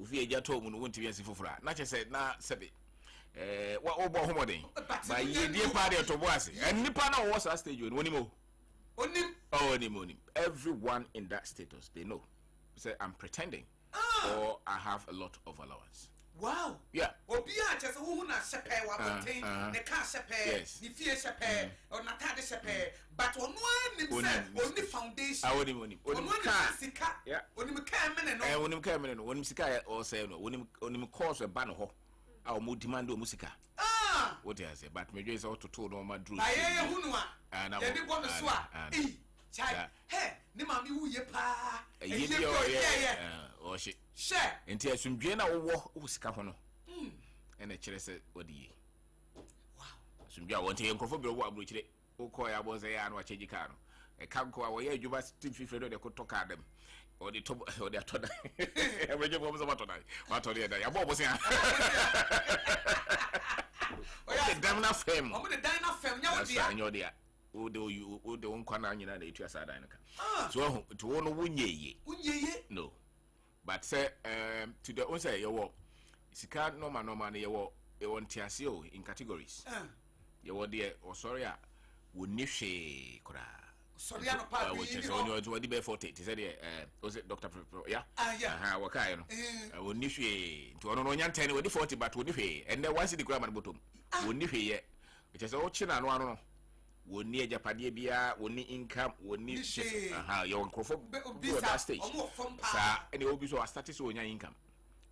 Ufi eja to mu no wonti bi asifofra. Na che say na sebe wa obo homoden. Ba ye die party to boase. And nipa na wo sa stage woni mo. Onim. Oh, onim. Everyone in that status, they know. Say I'm pretending. Or I have a lot of allowance. Wow. Yeah. Obia chese hu na shepe wa contain ne ka shepe ni fie shepe or na tade shepe but onu anim say oni foundation. Oni ka sika. Yeah. Oni me ka mene no. Oni ka mene no. Oni sika or say no. Oni course e ba no ho. A mo demand o musika. What I say but me just to no ma drew. Aye hunu a. Ye di bo me so a. Chai. Hey, ni mami wu ye pa. Ye yeah. Oh shit. Share. Enti asumdwe na wo sika ho no. Ene kire se odi. Wow. Asumdwe a wonte enkrofo bi wo abro kire. Wo ko ya bo ze ya na cheji car no. E kan ko a wo ye adwuma team fifre do de ko to car dem. O de top o de atoda. E beje bo mo so matoda. Matoda e da. Ya bo bo se. O ya dem na fem. O mo de dan na fem nya wo dia. Asa nyo dia. O de won kwana nyina na etu asa dan no ka. So to wo no wunyeye. Wunyeye? No. But say to the one say you sika normal no you want tiasio in categories. You want there or sorry woni hwe kura. Sorry no pa bi. Which is on the be 40. He said was it Dr. Yeah. Yeah. Waka no. Woni hwe to no nya 10 we 40 but woni hwe and then once the grammar bottom. Woni hwe ye. Which is o china no. Woni ejapade bia woni income woni your crofo that stage sa any obi so start so onya income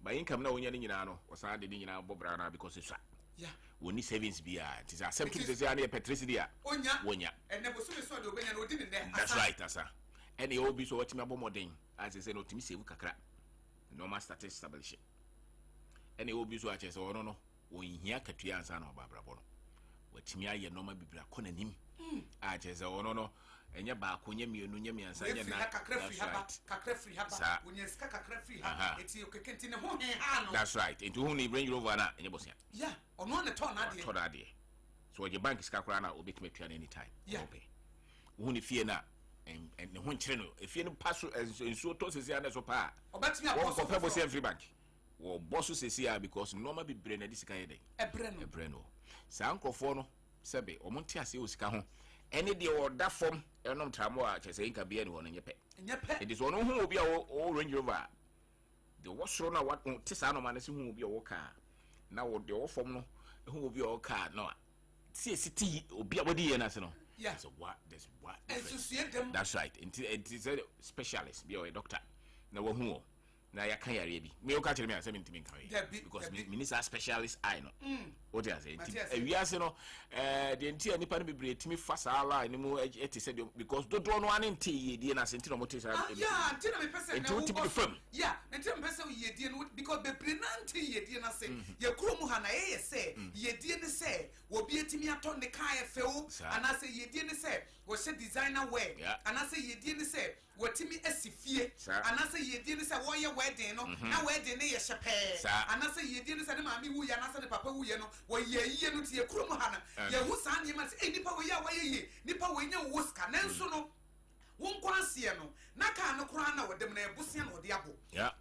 by income na onya ni nyina no o sa de nyina bobra na because so yeah woni savings bia it is accept to say na petricity dia onya and never so so de obenya na odi ne there that's right asa any obi so watimi abomoden as say no timi save kakra normal status establish any obi so ache say ono no onhia katua ansa na obabra bo no watimi aye normal bibra konanim Acheze ono enye ba akonye mienu nye miansa nye na kakra free haba onye ska kakra free haba eti okekenti ne ho he ha no that's right enti hu ni Range Rover na enye bosia yeah ono ne ton ade so oje bank ska kra na obetime tua anytime obe hu ni fie na en ho nkire no efie no paso ensuo to sesi ana so pa obetime aposo ko bosia free bank wo bosso sesi a because normal be bre na disika ye den ebre no sa ankrofo no sebe omonte ase osika ho ene de order form enom tramo a chese inka bia ni wono nyepe it is wono hu obi a o Range Rover de wosoro na what tisa no manase hu obi a wo car na wo de wo form no hu obi a wo car no city obi a body ye na se no yeah so what this what that's right it is a specialist be a doctor na wo hu na ya kan yare bi me o ka kire me asem ntimi nkan because minister specialist I no what you say ewiase no de nti anipa no bebre timi fa sala ni mu eti se because do no ane nti yedie na senti no mote sa yeah nti na me pese na wo fam yeah nti me pese yedie no because bebre na nti yedie na se ye kuro mu ha na ye se yedie ne se wo bi etimi aton ne kan ye feo ana se yedie ne se wo she designer wear ana se yedie ne se wo timi asifie ana se yedie ne se wo ye wedding no na wedding ne ye shepe ana se yedie ne se ne mami wu ya na se ne papa wu ye no wo ye yie no tie kuro mu ha na ye hu sa ne ma se nipa wo ya wa ye nipa wo nya wo ska nanso no won kwanse no na ka no kura na wodem na ebusia na wode abo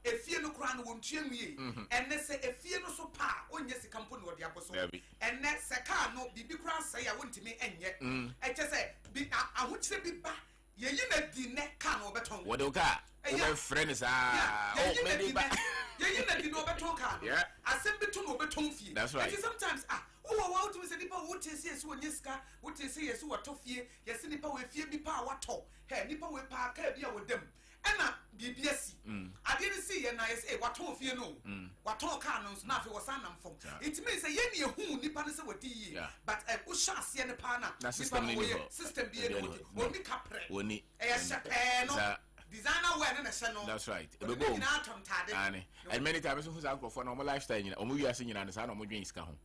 efie no kura no wontua nwie enne se efie no so pa onye sika mpo na wode abo so enne se ka no bibi kura se ya wontimi enye eche se bi ahokyere bi ba ye yi na di ne ka no beton wode ka o friends oh maybe ba ye yi na di no beton ka no asem beton no beton fie that's right sometimes wow to say nipa what is yes won yeska what is yes what ofie yes nipa we fie bi pa wato he nipa we pa ka bia wodam ena bibiasi ade ni see ye na yes wato fie no wato ka no na afi wosan nam fom it means say ye ne hu nipa ne se wadi yi but wo sha ase ne pa na system bi e woni kapre woni e shepe no designer wear na se no that's right ebebo na atom tade and many times who say for normal lifestyle nyina omu wi ase nyina na sa na omu dwen iska ho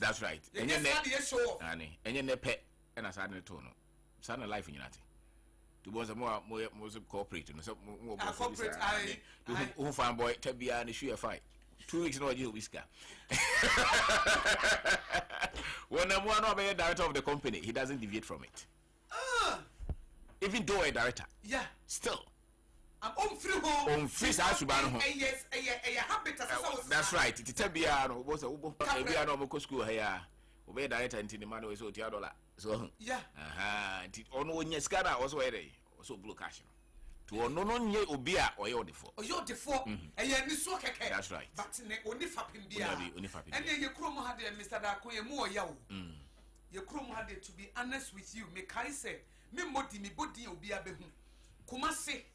that's right enye ne pe na sa ne to no sa na life nyinate to boss mo corporate no so mo corporate I who fan boy tabia ne shoe fight 2 weeks no je whisker when I'm one of the director of the company he doesn't deviate from it even though a director yeah still on free home. On free Suban. Yes, a habit. That's right. It's a Biano was a Biano school here. Obey that and the man was $2. So, yeah. On one year scanner also a day, also blue cash. To no ye ubia or your default. Or your default, and yet Miss Walker. That's right. But only fapping beer. And then your chrome had Mr. Dakoya more yaw. Your chrome had to be honest with you. Make I say, me moti me body will be a behu. Kumase,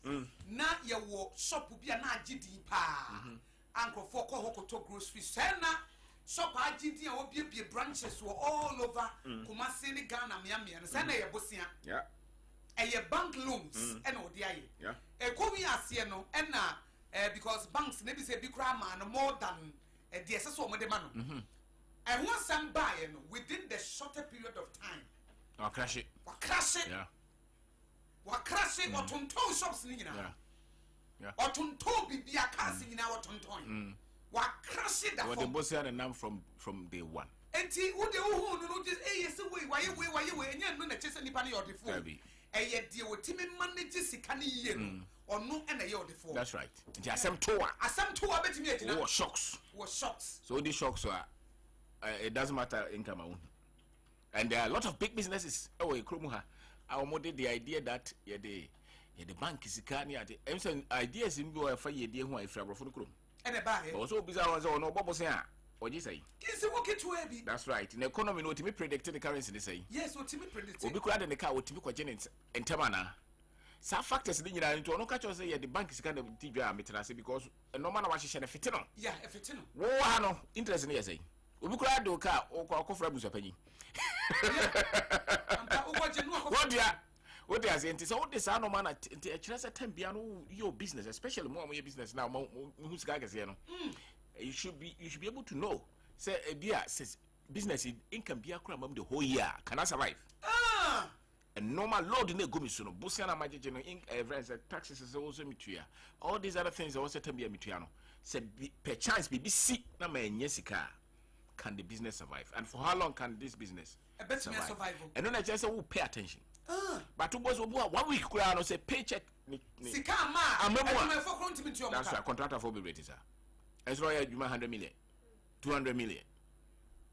na ya wo shop will be an agidi pa. Uncle for Kohoko to grocery sana. Shop agidi and will be branches were all over Kumasi, Ghana, Miami, and Sana Bosia. Yeah. A bank loans and ODI. Yeah. A Komi Asiano and because banks maybe say big man more than a DSS or the man. And once I'm buying within the shorter period of time. Or crash it. Or crash it. Yeah. Or crash it or tonto shops in yeah. Or tonto be a casting in our tonton. Or crash it. Or the boss had a name from day one. And see, what the who just yes away, why you and you're not chasing any penny or the phone. And yet deal with Timmy manages can or no and a year before. That's right. Just some tour. Some tour bet me at shocks. Was shocks. So these shocks are it doesn't matter in Cameroon. And there are a lot of big businesses. Oh, Kromuha. I model the idea that the bank is canny at the ideas in go for ye dear who I from the Krum. And a buy also bizarre was on no bubbles here. What you say? That's right. In the economy, no to be predicted the currency, they say. Yes, what to be predicted. We'll be glad in the car with typical Jennings and Tamana. Some factors in into no catch say the bank is kind of TBR meterasi because no man was a fitino. Yeah, a fitino. Oh, no, interest in say. We'll be glad to car or coffee a penny. What they are saying is all this no man at a 10 piano your business, especially more your business now, who's gagas. You should be able to know. Say a beer says business income be a crime the whole year. Can I survive? And normal load in the Gumisuno, Busiana Magic taxes is also mitria. All these other things are also to be a mitriano. Say per chance BBC na man yesika. Can the business survive? And for how long can this business survive? And then I just say we'll pay attention. But was 1 week crown say paycheck. That's right, contractor for be rated, sir. As well as 100 million, 200 million.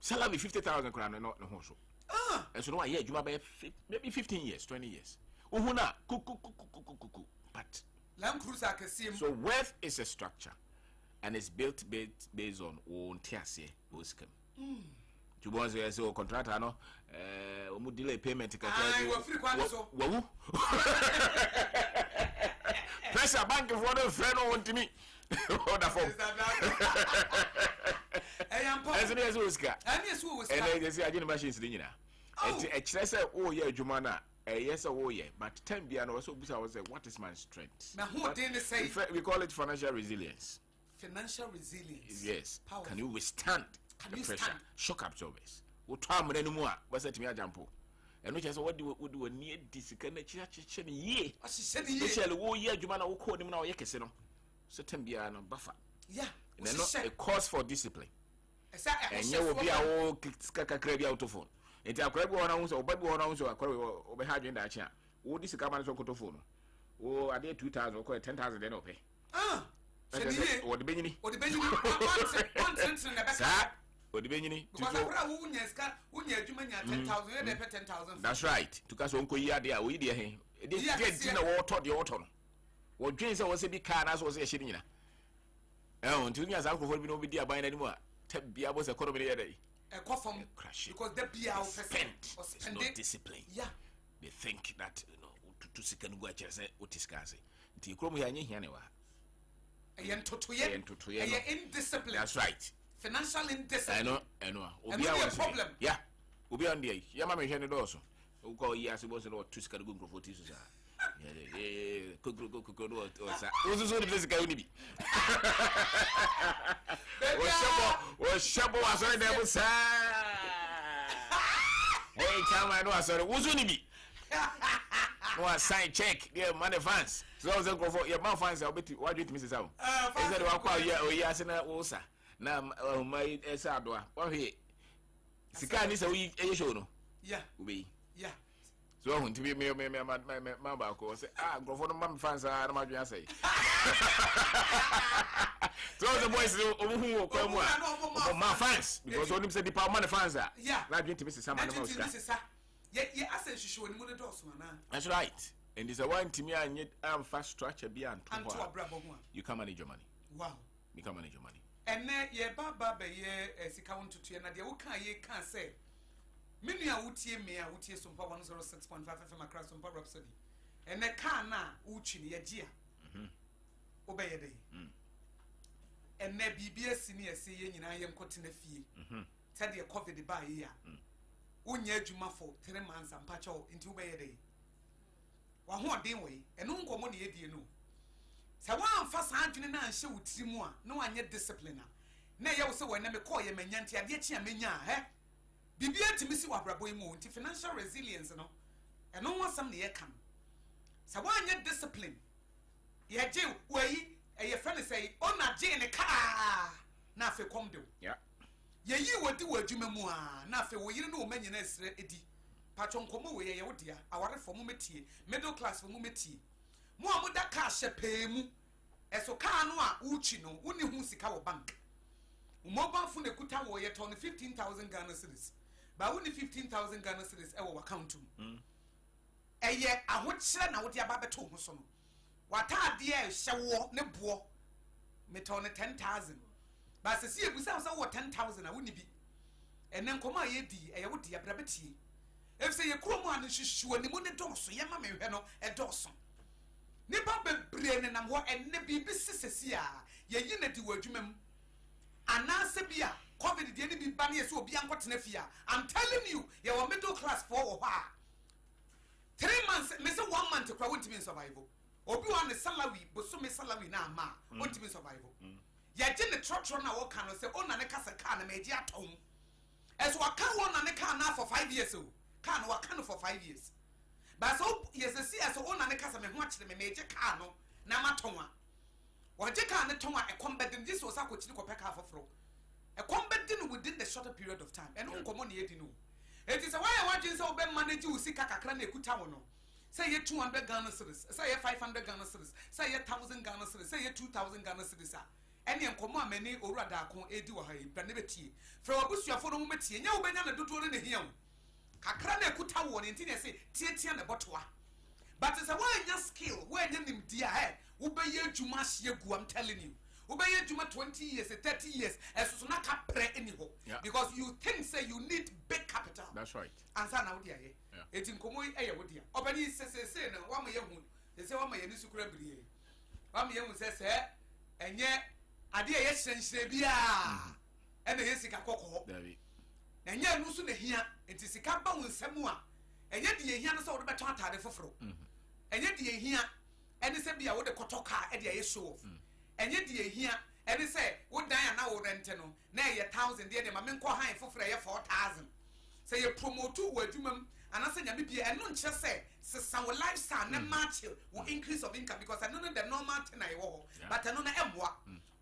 Salary 50,000 crown and not no horse. And so, yeah, you might maybe 15 years, 20 years. Uhuna, but so wealth is a structure and it's built based on own tiase, oscam. To once we say, contractor, no, delay payment. Pressure bank for the friend on to me. Wonderful. As it is, Oscar. And they say, I didn't machine Singina. It's oh, yeah, Jumana. Yes, oh, yeah. But 10 piano also, I was what is my strength? Now, who didn't say we call it financial resilience? Financial resilience. Yes. Powerful. Can you withstand the pressure? Shock absorbers. What time anymore? What's that me a jump? And which is what do we need this kind of church ye? Especially, oh, yeah, Jumana will call him now, Yakesino. Certain piano buffer. Yeah. And then a cause for discipline. And you will be a old crabby autophone. It's a crab one ounce or baby one ounce or a hard in that chair. Oh, this is a common autophone. Oh, I did 2,000 or 10,000 then pay. Or the beginning. Or the beginning. Or the beginning. That's right. To cast Uncle Yadia, we dear him. It did dinner water the autumn. What James was a big car as was a shitting. Oh, until years uncle will be no idea buying anymore. Tebia was a economy day. A coffin crash because the beer spent was no discipline. Yeah, they think that to second go chess what is scarce. The Chrome here anyway. Indiscipline. That's right. Financial indiscipline. I know. Will be a problem. Yeah, will be on the Yamma Henry also. Who call yes, it was a lot to scale go for tissues. Who's the physical unity? Was Shabo was on there was hey, come I know I saw who's on me? No, sign check, dear money fans. So I was going for your mouth fans. I'll bet you what do you Mrs. Ow? Is that what call you? Oh, yes, and Osa. Now, my Sadwa. What here? Sikan is a week, a show. Yeah, we. Yeah. So to be me my back or say go for the mom fans are my say. So the boys who come my fans because only said the power money fans are. Yeah. Not going to miss some of those. Yeah, I said she showed him the doors, man. That's right. And it's a one to me and yet I'm fast structure beyond you can manage your money. Wow. You can manage your money. And then ye baba as he count to and the Oka ye can't say. Many are Uti me, Uti Sompa 106.5 FM across Sompa Rhapsody. And the car now, Uchi, ye dear. Obey a day. And there be senior saying, I am cutting a fee. Tell the coffee the buy here. Unya Jumafo, 3 months and patch out into Bay a day. One more day way, and no money, you know. So one fast handling and show Timua, no one yet discipliner. Nay, also when I call you Menyanti, I get you, Menya, eh? Be to miss you, Abraboimo, into financial resilience, no, and no one some near come. So one yet discipline. Ye do, way, a your friend say, oh, not Jane a car. Now for come do. Yeah. Ye, you will do a Jimamua, now for you know many nest eddy. Patron come away, your dear, our for mumeti, middle class for mumeti. More that cash a pay mu. As o canwa, Uchino, only who's a bank. Mobile phone a kuta warrior on 15,000 Ghana cedis. But only 15,000 Ghana cedis our account to. A year, I would send out your Baba Thomason. What are dear shall walk ne bois? Metone 10,000. But I see we sound so 10,000, I wouldn't be. And then come my yedi, a would dear brabity. If say a chrome one, she should and the moon dorsal, Yamma, a dorsal. Nipper brain and I'm what and nebby business here. Ye unity word, you mem. And now, Sabia, COVID the enemy banias will be unquatnefia. I'm telling you, you're middle class for a while. 3 months, Mr. 1 month to crowd to be survival. Or be on the salary, but so me salary now, ma, want to be survival. Yet, the truck runner or can say, oh, Nanaka can make ya tone. As what can one on the car now for 5 years, so can what can for 5 years. But so, yes, the sea as a one on the casa and watch them a major cano, Namatoma. What you can't tell a combat in this was a coach to pack half a fro. A combat dinner within the shorter period of time, and no common yet you know. It is a way I watch so Ben manage you see Kakakran Kutawano. Say ye 200 Ghana cedis, say ye 500 Ghana cedis, say ye 1,000 Ghana cedis, say ye 2,000 Ghana cedis. Any uncommon many or rather con edu a high, Branibeti. From a bush your phone meti, and you been do to the hill. Kakrane Kutawan, and Tina say, Tian the Botua. But it's a one skill where you name dear head. Obey you to mass ye go, I'm telling you. Obey you to my 20 years, 30 years, as soon as I pray anyhow. Because you think, say, you need big capital. That's right. And son out here. It's in Komoy air with you. Open he says, no, one may young, they say, one may use to grab you. One young says, and yet, I dear yes, and Shabia. And the Hessica cocoa. And yet, no sooner here, it is a camp with Samoa. And yet, the Yana saw the batata for fro. And yet, the here. And they said, be a wood a cotoka at the show. And yet, ye here, and they say, would die now rent no, nay 1,000 dear, my men call high for 4,000. Say you promote 2 word, and I say, maybe I don't just say, some lifestyle, no match will increase of income because I know the normal thing I walk, but I know what.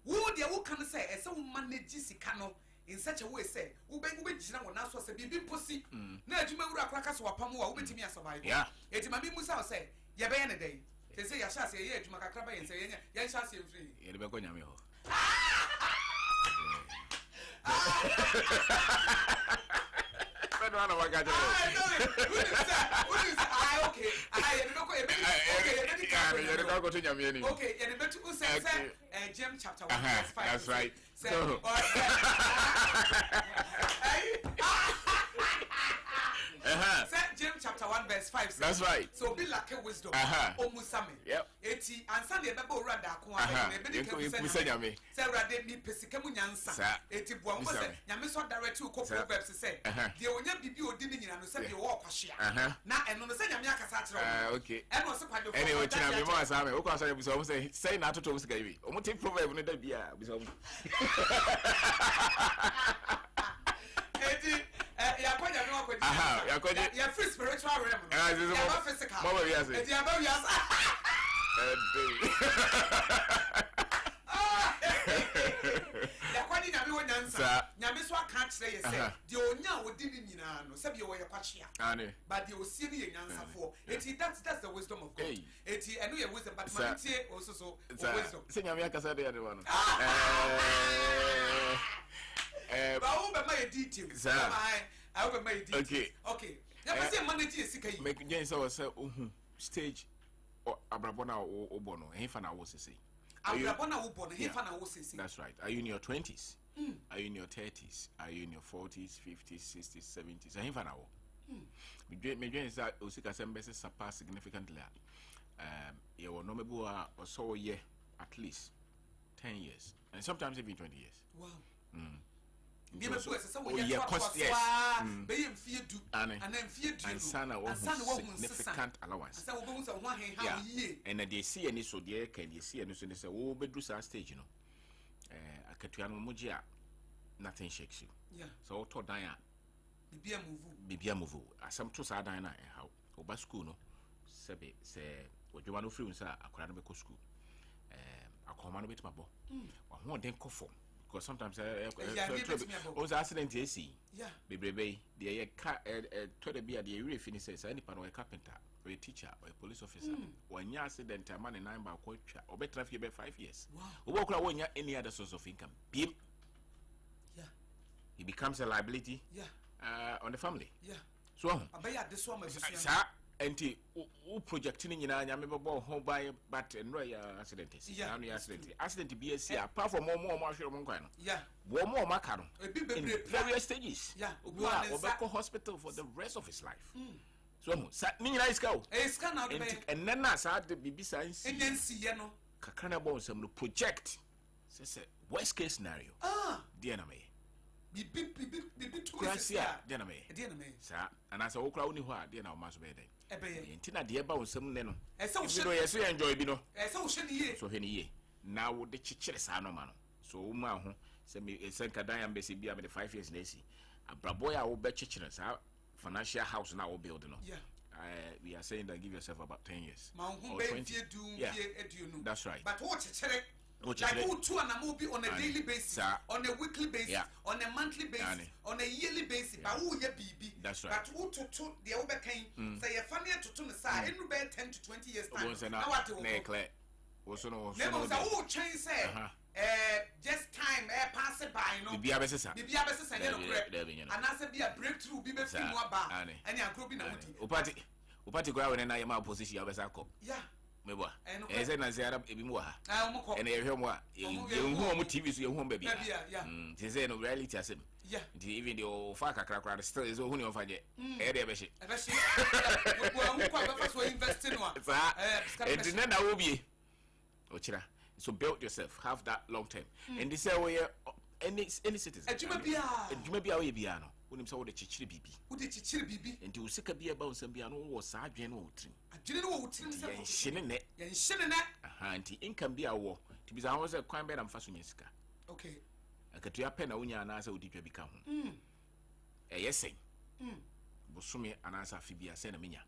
Would you can say, as some manage Cano in such a way, say, who beg which now now was a baby pussy. Now, you remember a crackers or Pamu, which me a survivor. Yeah, it's my Musa say, Yabana day. They say, I shall say, yeah, to Macacraba and say, yes, I shall say free. You're the Begonia. I don't know what I got. Okay, okay, and the two says, Jim chapter 1, verse 5. That's right. So, Jim chapter 1, verse 5. That's right. So be like a wisdom. Omusame. Yep. Eti and Sunday Babo Rada Sarah me Pesikamu Yansa. Eti Buamose, Yamiso direct to Proverbs say, the only Bibi or Dini and said you walk a share. Now, and on the same Yamaka Satra. Okay. And also, anyway, China, say not to Toski. Omote proverb in the beer. You're free spiritual realm. You're physical. nyansa nyame so aka kire ye say de onya wodi ni nyina no se be wo ye kwachia but de osie ni ye nyansa for that's the wisdom of God eti eno ye wisdom but man tie also wisdom se nyame akasa de ade no ba wo be my details I will be my details okay ya say manage sika yi make gen say ohun stage abrabona obono hefa na wo sese abrabona wo bono hefa na wo sese. That's right. Are you in your 20s? Are you in your 30s? Are you in your 40s, 50s, 60s, 70s? Hefa na wo me gen say osika sembese surpass significantly you will no mebu or so year at least 10 years and sometimes even 20 years. Wow. Significant allowance. And they see any so dear can you see any so they say, oh, bedroom stage, you know. Akatuano Mujia, nothing shakes you. Yeah. So, to Diana, Bibia Muvu, some two Sardina and how, Oba school, no, Sebe, say, what you want to free, sir, a Kranamico school. I command a bit my boy. I want them conform. Because sometimes was accident AC. Yeah. Baby, the to the beer, the area finishes any part of a carpenter, or a teacher, or a police officer. When you accident, a man in 9 by coach, or better if you be 5 years. Wow. Walk around any other source of income. Beep. Yeah. He becomes a liability. Yeah. On the family. Yeah. So, I bet this one, sir. And who projecting in a member home by but no accident. Yeah, accident BSC apart from more yeah, one more macaro in various stages. Yeah, Obeko hospital for the rest of his life. So, Nina is go. And then I said the BB science and then see no Kakana bones and project. Say worst case scenario. Dear me. Dear me, sir, and as a walk around who are dear now, must be there. Tina dear bound some neno. So you enjoy Bino. So any now would the chichers are no man. So, Maho, send me a Sankadai and Bessie be 5 years lazy. A braboya will bet chichens out financial house now building. Yeah. We are saying that give yourself about 10 years. Yeah, that's right. But what's it? Like who two and a movie on a daily basis, on a weekly basis, on a monthly basis, on a yearly basis. But who ye BB? That's right. But who to the overcame say a funny to turn aside in about 10 to 20 years time. Now what to make? Also, no, who change say just time pass it by no. Be a business, and I said be a breakthrough, be a few more bar, and you're grouping out. Upati go and I am our position of Sako. Yeah. Meba eze na ziara ebimu ha ene ehwemo a ehwo TV so ehwo baby ti say no reality asem even the fa kakra still is ohuni ofa je e de be she we hu kwa ba so invest no a it na wo bie ochira so build yourself have that long term and this say we any citizen adwuma bia we bia no wonim say wo de chichire bibi enti wo sika bia ba nsam bia no wo sa adwen no wo trim anti income be a war to be a crime bed and fashion. Okay. I could your pen a unya and answer would you become. Yes, say. Bosumi and answer Phoebe send a minya.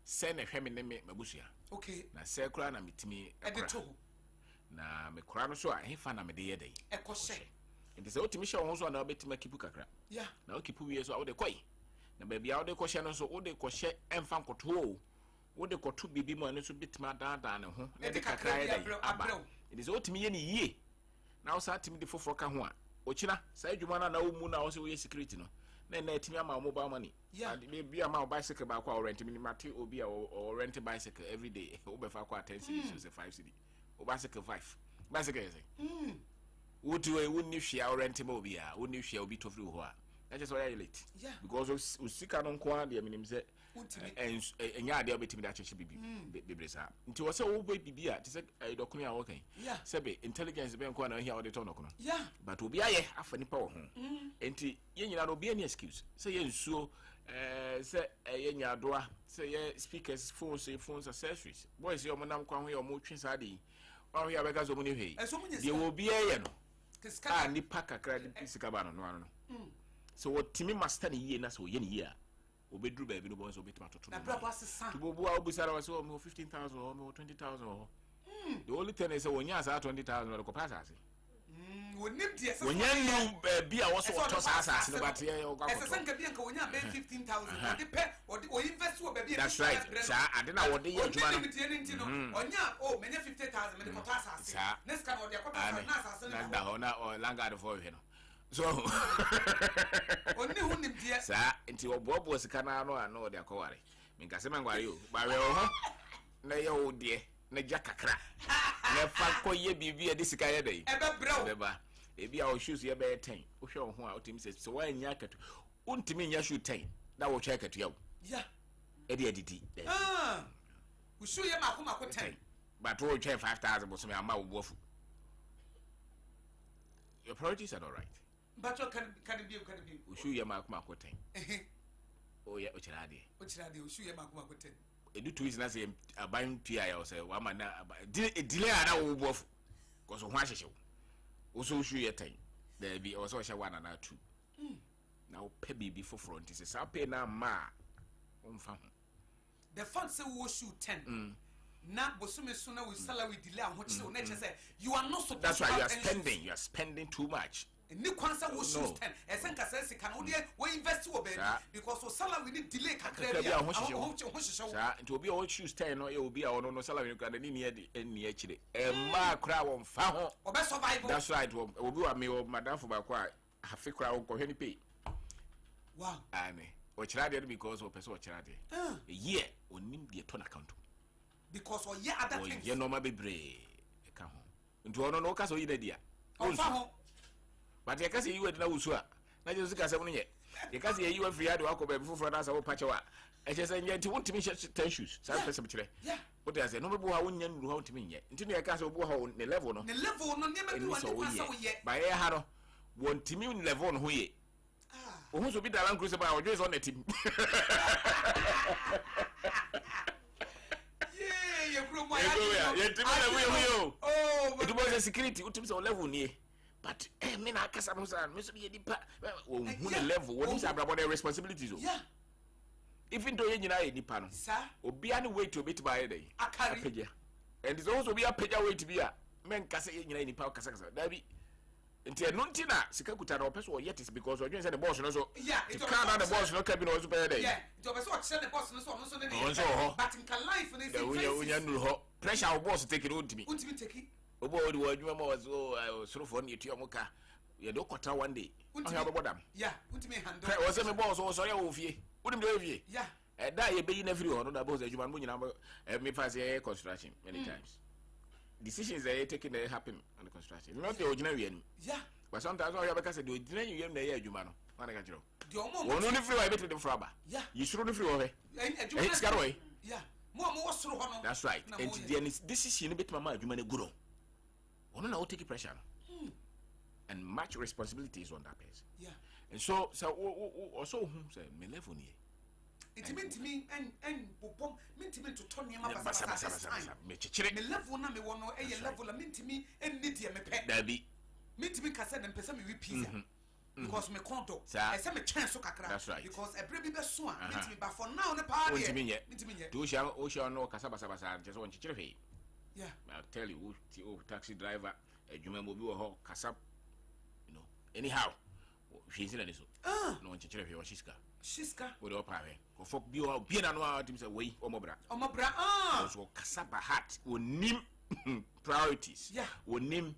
Send a feminine mabusia. Okay. Na circular and meet me at the toe. Na me crano so I found a media day. A cosset. It is ultimate also an bit to make Kipukakra. Yeah. Now keep years out the koi. Na baby out the question so all the crochet and fan control. What the cotu bibi mo no so bitima dan ho na de kakra ya aba it is what me any ye now sa timi de foforo ka ho a ochina sa adwuma na wo mu na wo se we security no na timi ama mobile money and be ama bicycle ba kwa rent me mate obi a o rent bicycle every day wo be fa kwa 10 cedis so 5 cedis o bicycle 5 bicycle is wo tu e wo ni hwia rent ma obi a wo ni hwia obi to free ho a that is why I late because we sika no nko a de minim se and ya de obetimi da cheche bibi sa nti wo se wo bibi a ti se dokunu a wo kan sebe intelligence be nko na hia wo de to nokono but obi aye afa nipa wo ho nti ye nyina no obi any excuse se ye nsuo se ye nyadoa se ye speakers phones accessories boys yo monam kwa ho yo mo twi sa de wa ho ya be ga zo mo ni hwei de obi aye no nipa kakra de sika ba no no so what timi master ni ye na so ye ni ye a obedru ba bi no bon so betima toto na brabo asesa to bobu a obusara wa so 15,000 or 20,000 the only thing is when you say 20,000 or ko pass ase wonim die se wonya nu bi a wo so to asase no but ye okwa ese sanka bi anka wonya be 15,000 odi pe odi invest wo baby that's right sa ade na wode ye adwuma no onya menya 50,000 me ko to asase next kan odi akota asase na asase na da ho na langard for hwe no so onni hunim die sa nti obobo sika na no ana odi akoware minka se mangware yo ba we ho na ye wo de na ja kakra na fa koye bibia de sika ye dai beba ebi a o shoes ye be 10 wo hwe wo ho a otimi se so wa nya katu untimi nya shoe 10 na wo hwe katu ya ya edi edidi wo shoe ye mako 10 but wo hwe 5,000 bo so me ama wo bofu your priorities are all right but you can be wo shoe ye mako 10 oh yeah o chirade wo shoe ye mako 10 edu twins na say aban tua ya say wa ma na delay ana wo bofu cause ho ahyehyɛ wo so hwu ye tan da bi o so hye 1 na 2 na wo pɛ bibi foforo nti say pay na ma o mfa ho the fund say wo shoe 10 na bosume so na we salary delay ho kyerɛ na kyerɛ say you are not supposed that's why you are spending too much ni kwansa wo shoes 10 esen ka say sika no de we invest wo baby because so salary ni delay kakra bia ho hyehyɛ sa nti obi o shoes 10 no e obi a ono no salary no ni ni akire e ma kra wo mfa ho obe survive that's right obi wa me o madam for ba kwa hafi kra wo kohwe ni pay wow ane o chirade because o person o chirade yeah onim de ton account because o ye other things ye normal bebre e ka ho nti ono no ka so yi da dia o fa ho but you can see you at Nausua. Now you can say, you can see you are free to walk over before us. I will patch away. I just say, you want to me 10 shoes. Yeah. What I say, no more how you know to me yet. Until you can't go the level. The level, no, never yet. By a harrow, want to me level who ye. Who should be the land cruiser by our days on the team? Yeah, it was a security. What is our level near? But me na kasa no say me so be edipa who the level what is about their responsibilities yeah even though you nyina edipa no sir obi an wait to bit by day apeja and it's also be apeja wait be a men kasa you nyina edipa kasa da bi nti no ntina sika kuta na opeso o yet is because you say the boss no so yeah it can't the boss no can be no so by day yeah it opeso o say the boss no so no so but in life no is we nyanu ho pressure our boss take it untimi take it obo odi wadwuma ma wazo sorofo ne etua muka ye do kwata one day ahia bobodam yeah untimi handle o se me boss so ya wo fie unim de wo fie yeah da ye be yi na free ho no da boss adwuma no nyina me pass ye construction many times decisions they taking they happen on the construction not the original we yeah but sometimes we have say the original you na ye adwuma no na ga jiro the omo no ni free wa beto the fraba yeah you should no free ho he adwuma it's garoi yeah mo wo soro ho no that's right and the decision bit mama adwuma na guro ono na take pressure and much responsibilities on that person yeah and so also say me level ni it meant me and bobom meant me to turn him up as me chichire me level na me wono e level meant me and need me pe dabi meant me ka say dem pesa me we pizza because me konto I say me chance so kakra because e bre bi be so a meant me but for now ne pa de meant me do o no kasa basa just won chichire fe yeah I'll tell you taxi driver adwuma mo bi wo ho kasa you know anyhow hwezi na so no nchechire hwe shiska wo do pa hwe ko fok bi o bi na no a tim say wey omobra so kasa ba heart onim priorities yeah onim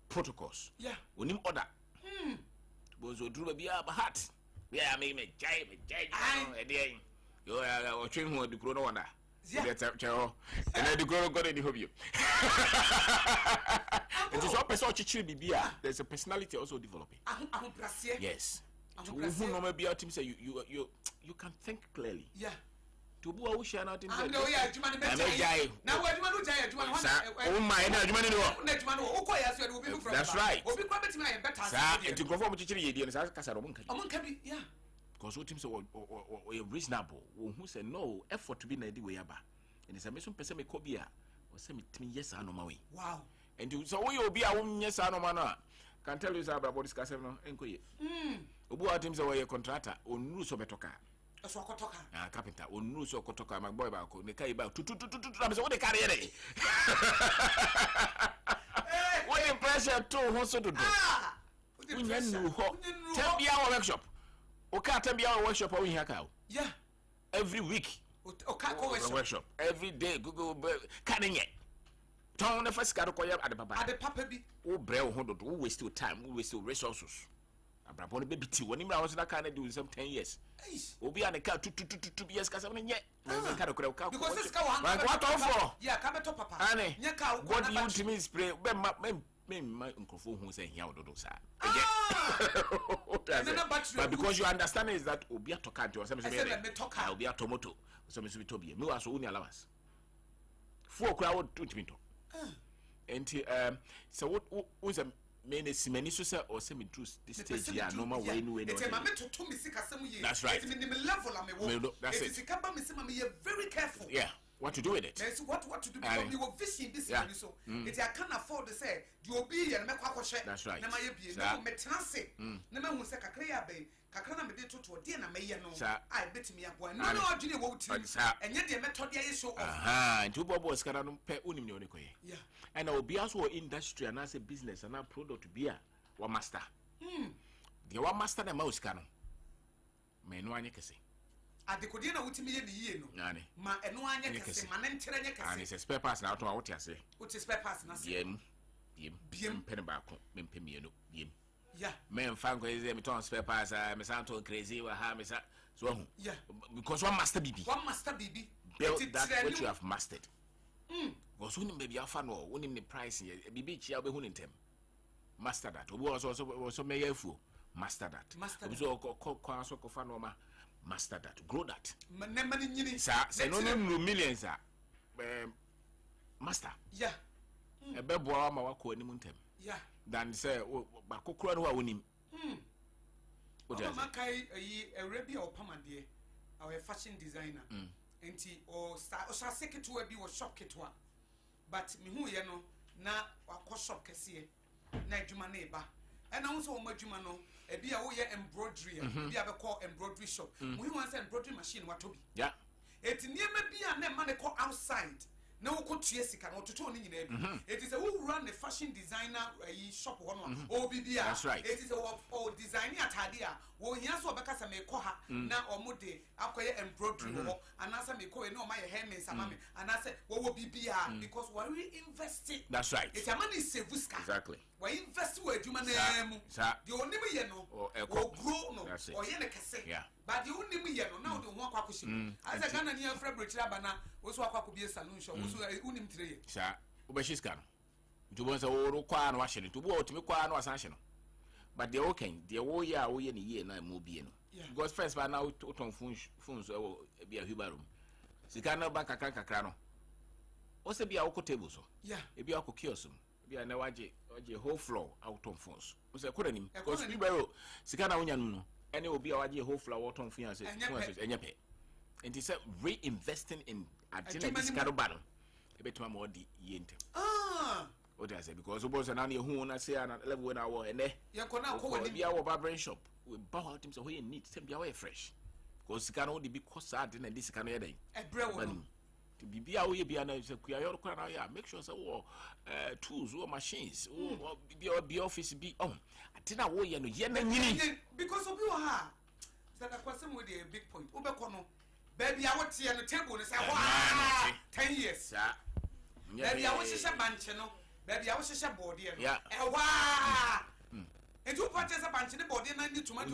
protocols yeah onim order bozo duru ba ba heart yeah me jai e dey yo o twin ho de kro no wona that's chao and the girl got any hobby it is all person chichiri bibia there's a personality also developing yes to who no maybe out him say you can think clearly yeah to bu awu share out him say no yeah adwuma ne be jai na wo adwuma no jai adwuma no o my na adwuma ne no na adwuma no o ko ya so de obi from that's right obi kwa betima ya better sa enti conform chichiri ye die no sa kasa ro monka bi yeah because what him say reasonable who say no effort to be na di way aba and it's a mission person me kobia o say me timi yes ano ma we wow and so we obi a won yes ano ma no can tell you say about this case no enkoye obu atim say we contractor onuru so betoka so kotoka carpenter onuru so kotoka my boy ba ko ne kai ba tutu na me say what the carry there When pressure to also to do. We new ho. 10 hour workshop. Okay, 10 hour workshop we here cow. Yeah. Every week. Okay, workshop. Every day Google can yet. Turn the first card at the papa. At the papa be. Oh, brell, who waste your time, who waste your resources. Abrapon baby tea. When I was that kind of do some 10 years. We'll be on the car 2 years because I'm yet. Because this cow, what for? Yeah, come to papa. Annie, what do you to me spray? My uncle who say here do sir. But because you understand is that Obia to can't do something. I'll be a tomato. So Miss Vitobia. No, as only allowance. 4 crowd to me. And so what was a many so or semi truth this stage here normal way no way. That's right. That's it. Very careful. Yeah. What to do with it? What to do because we were fishing this year so it I can't afford to say the obi and make kwakoshe. That's right. Na ma ye bie na me transe na ma hu se kakra ya be kakra na me de toto de na me ye no I betimi aboa no no adwene wo wutiri enye de method ya show off nti bobo skara no pe onim ne onikoye yeah and obi aso industry and as a business and a product be a wa master the wa master na ma usika no me no anye kese adekodi na wutimi ye ne yie no ma eno anye kese ma ne ntere nye kese and it's a spare parts na auto what you say what is spare parts na say biem pen ba ko me mpemie no biem yeah me mfa crazy me ton spare parts me santo crazy wa ha me sa so hu yeah because one master bibi build that what you have mastered because when baby afa no when the price bibi chia be hu ntem master that obi also me yafu master that obi so ko so ko fa no ma master that grow that say no millions master yeah ebe boa ma wako anim ntem yeah than say ba kokoro no wa wonim ma kai yi erebi o pamade our fashion designer enti o sa secretary bi wo shop ketwa but me hu ye no na wakọ shop kese na adwuma na eba and now so my adwuma no e bia wo ye embroidery bia be call embroidery shop mu hu wan say embroidery machine watobi yeah eti niema bia na ma ne call outside na wo kotua sika na ototo ni nyina bi it is a who run the fashion designer shop one o bibia that's right it is a designer atade a wo hia so obeka sa me ko ha na omode akoye embroidery wo anasa me ko e na o ma ye hairmen sama me anasa wo bibia because we invested that's right it's a money save sika exactly we invest we adwuma na mu the onim ye no o grow no o ye ne kese but the onim ye no na o de ho akwakoshi as a Ghana near February bana wo so akwakobi salon shop wo so unim tire sa obeshiska no ntubo nsa wo kwa na wa hye ntubo otimi kwa na wasan hye no but the okay the wo ya wo ye ne ye na mo bie no because first by now uton phone so e bia hubarum sika na bank kakra no o se bia wo ko table so e bia ko kiosk bia na waje whole floor out on phones o se ko danim because bibero sika na wonya no ene obi a waje whole floor out on phone say enyepe and he said reinvesting in agenda discard ban ebetuma mo di yente what I say because obo say na na hu na say na level na wo ene ye ko na ko woni bia wo barber shop we bought him so he need say bia we fresh because sika no di because ad na di sika no ye den ebre wo to bibia wo ye bia na say kuya yo ko na ya make sure say wo tools or machines or bia office be atina wo ye no ye na nyini because obi wo ha that akwasem with a big point obekọ no baby I want to table and say, wow, 10 years. Baby, I wish a bunch, baby, I wish a board here. Yeah, wow. And 2 punches a bunch in the body and I need to make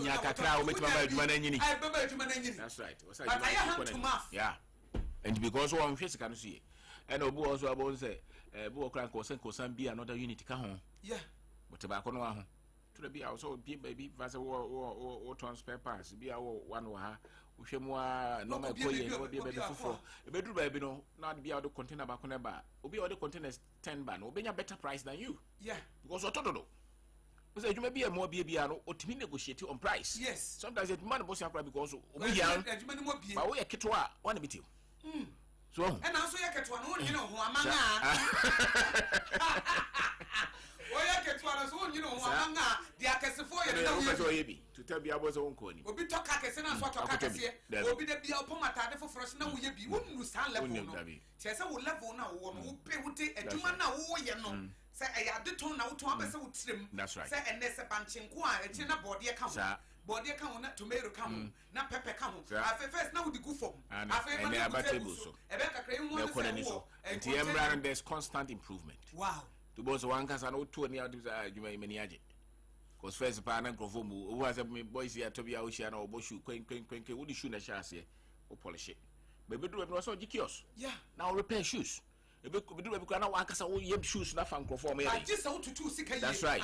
that's right. But I have to math. Yeah. And because one fish can see. And Obu also about say, Bo Crank or Senko be another unit come home. Yeah. But tobacco no one. To the be also be baby, Vasa or transfer pass, be our one or her. We no my boy, no be better for a bedroom baby, no, not be out of container back on a bar. Obi other containers 10 ban, will be a better price than you. Yeah, because what to do? So you may be a more baby or to negotiate on price. Yes, sometimes it's money because we young, but we are Kitwa, one bit you. So, and also you get one, you know, who among you know, the Akosua, to tell me I was on calling. We'll be talking as what I can say. Will be the Bill Pomata for Forson. Now we wouldn't stand level. Says I will level now, who pay with it, and you man now, you know. say I did turn out to have a trim. That's right. Say and there's a banchinqua, a china body account. Body account, not tomato come, not pepper come. I first now the goof and they are tables. So and there's constant improvement. Wow. To both one can know 2 and the others are you may many agent. Because first, Pan and Grofomu, who has a boys here to be ocean or Boshu, quink, would you shoot a chassis or polish it? But we do it also kiosks. Yeah. Now repair shoes. We do it because I want to yem shoes, nothing conform. I just out to 2 sick. That's right.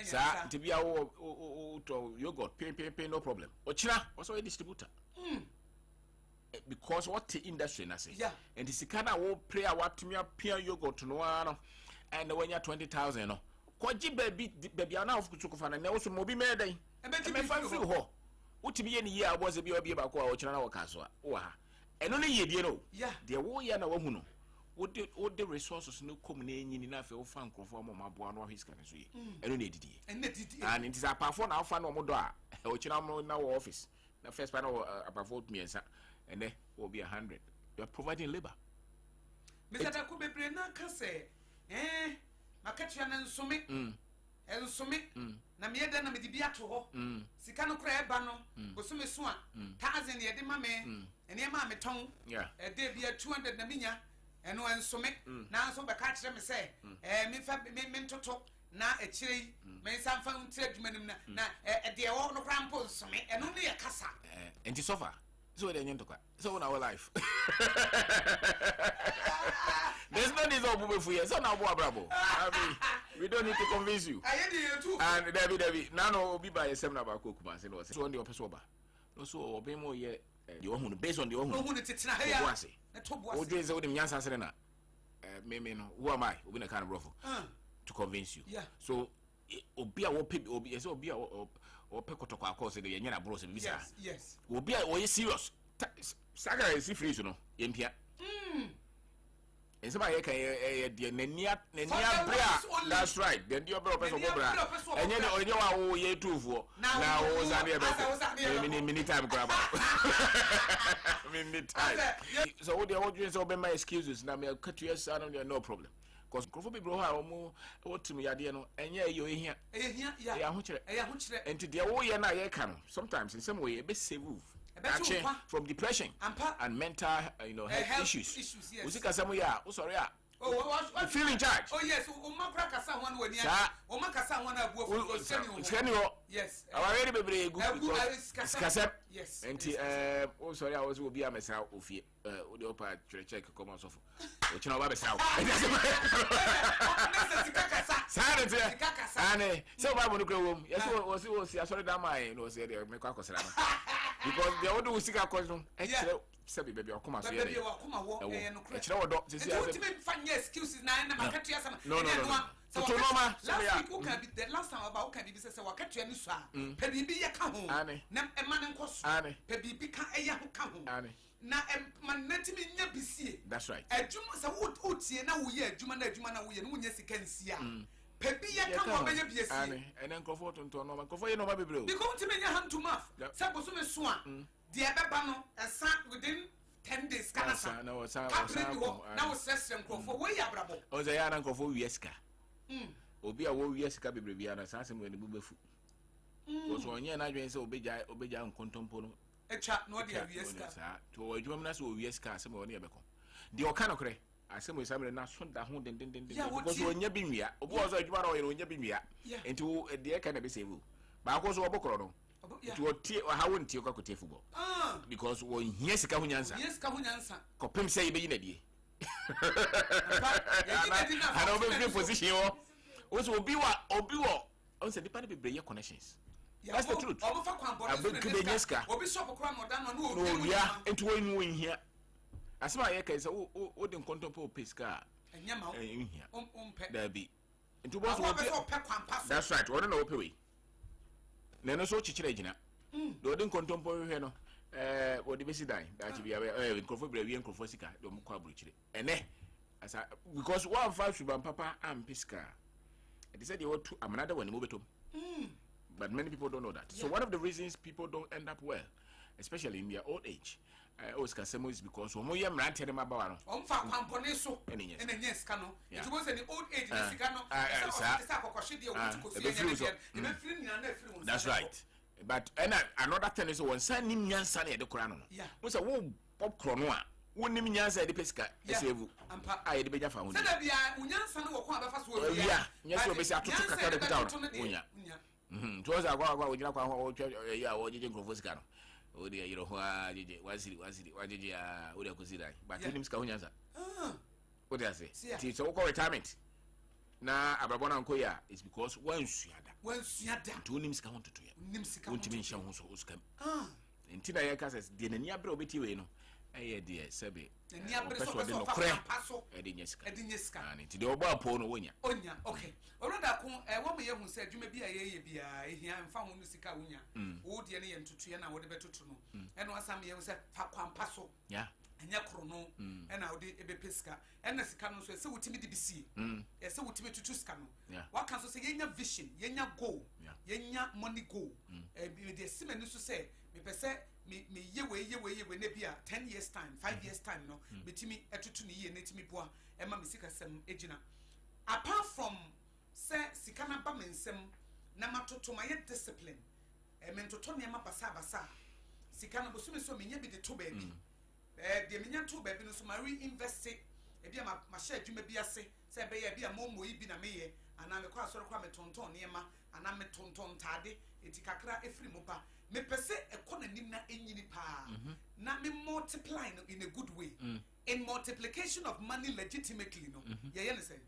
Sir, to be our yogurt, pay, no problem. Ochina was already distributor. Because what the industry, I say. Yeah. And the Sikana will pray what to me a peer yogurt to no one, and when you're 20,000. Kwaji baby ana of Kuchukufana, and also Mobi Mede. And then feel ho. What to be any year was a baby about China or Akosua. And only you know. Yeah. The warrior no woman. What the resources no come in enough of fun conform my boy or his country. And only did and it is a powerful now fan or Modoa, which I'm now office. The first panel about me and there will be 100. You are providing labor. Mr. Takube Brena can say, Makatian and Summit, na me da na me dibia to ho sika no kra eba no bosume so a 1000 ye de ma me ene ma me ton e de bia 200 na minya eno ensome na so be ka kire me se me fa me ntoto na ekire me sanfa ntire adwumanim na e de wo no kra mpo nsome eno ne ye kasa enti sofa so de nyento kwa so in our life there's no need of bube fuye so na bo abrabo I mean we don't need to convince you and Debbie now no obi ba yesem na ba kokuma say no so on the person ba no so obi mo ye the one based on the one who titira here o dey say o dem nyansa sere na me no who am I obi na kind of brofo to convince you so obi a wo pe obi say obi a o pe kotoko akose de yenya na bro say bisa yes obi a o ye serious saga is free so no yempia and somebody can nenia bra that's right then the other person go bra and you know oh ye two for now was that many time grab many time so what the audience obey my excuses now me cut you son no problem because crofo be bro ha omo what to me yade no enye yo ehia ya ho kire and the wo ye na ye kan sometimes in some way e be save actually from depression and mental health issues usika samu ya usori ya feel in charge yes umakra kasa hwan wani umakasa hwan abuo seni ho yes aware bebre egu kasa yes enti sorry I was obi amesa ofie odi opa check come on sofo ochina oba besa ane so bible no kra wom yes was sorry that my no say dey make akosera no because the other we sika kono sabi baby akoma so baby akoma wo no kra ekira wodo sisi ase ultimate fanya excuses na makatu ya sama no so to normal last week who can be the last time about can be say wakatu ya ni so a pe bibi ya ka ho na ema ne nkoso pe bibi ka eya ho ka ho na manatimi nya bisie that's right adwuma sa wo tie na wo ye adwuma na wo ye no nya sika nsia pebi ya ka ho benya biesie ene nkofo tonto no nkofo ye no ma bebre o because me nya hand to mouth sa boso me so a de beba no esa within 10 days kana sa na wo sa na wo sesem nkofo wo ya brabo o ze ya na nkofo wieska obi a wo wieska bebre bia na sa asem we ne bubefu wo so onye na adwen se obeja nkontompo no echa no de wieska to adwuma na so wieska asem wo ne yebeko de o kana kore asem we samre na so da ho den because onya bi nwia obi wo so adwuma na o ye onya bi nwia enti wo de e kana be save ba ko so obokoro no to tie ha won tie kwa kote football because wo hia sika ho nyansa kopem say be yinadie ana obi free position wo so obi wo on say depend be break connections that's the truth obi fa kwan obi shop kwan no dan no ya enti wo nwu hia asema ye kai say wo de contempo pesca enyama hia umpe da bi enti bo so that's right wo no wo pe we na no so chichire gina do de contempo hwe no wo de besi dan da chi bia nkrofo bra wie nkrofo sika do mo kwa abruchire ene asa because one five shuban papa am pesca they said you want to another one mo betom but many people don't know that so one of the reasons people don't end up well especially in their old age Oscar Samuels because when we are ranting about one. On fa kwampone so ene nye sika no it was an old age na sika no that's right. But another thing is when say nim nyansa na e de kora no no say wo pop krono a wonim nyansa e de pesika esevu a e de beja fa ho say da bia unyansa no wo ko abafa so wo ya nyansa obesi atoto kaka de bita wonya to was agwa wojira kwa ho ya wo jeje nkrofo sika no o de yiro ho a jeje waziri a o de akozira but wonim sika ho nyansa o de ase ti so ko retirement na abrabona nko ya is because wansuada to wonim sika ho toto ya wonim sika ho ntimi ho so sika enti na ye ka se de nani abre obeti we no eye de sebe nani abre so de no kre e de nyesika ani ti de obo apo no wonya okay oroda ko wo me ye hu se adwuma bi a ye bia ehia mfa ho no sika wonya wo de ne ye ntutu ye na wo de betoto no eno asam ye hu se fa kwampa so anya krono ena wo de ebepeska ena sika no so se wutimi de bisi se wutimi tutu sika no waka so se yenya vision yenya goal yenya money goal de simeni so se me pese me yewe na bia 10 years time 5 years time no betimi etutu ne ye netimi boa ema me sika sem ejina apart from se sika na ba mensem na matoto ma ye discipline mentoto ne ma basa sika na bosumi so menye bi de to ba bi de menya to ba bi no so ma reinvest e bia ma share adwuma bi ase se be ye bia momo yi bi na meye ana me kwa asoro kwa me tonton ne ma ana me tonton tade eti kakra efri mo pa me pese economy na enyini pa na me multiply no in a good way in multiplication of money legitimately no ye ne say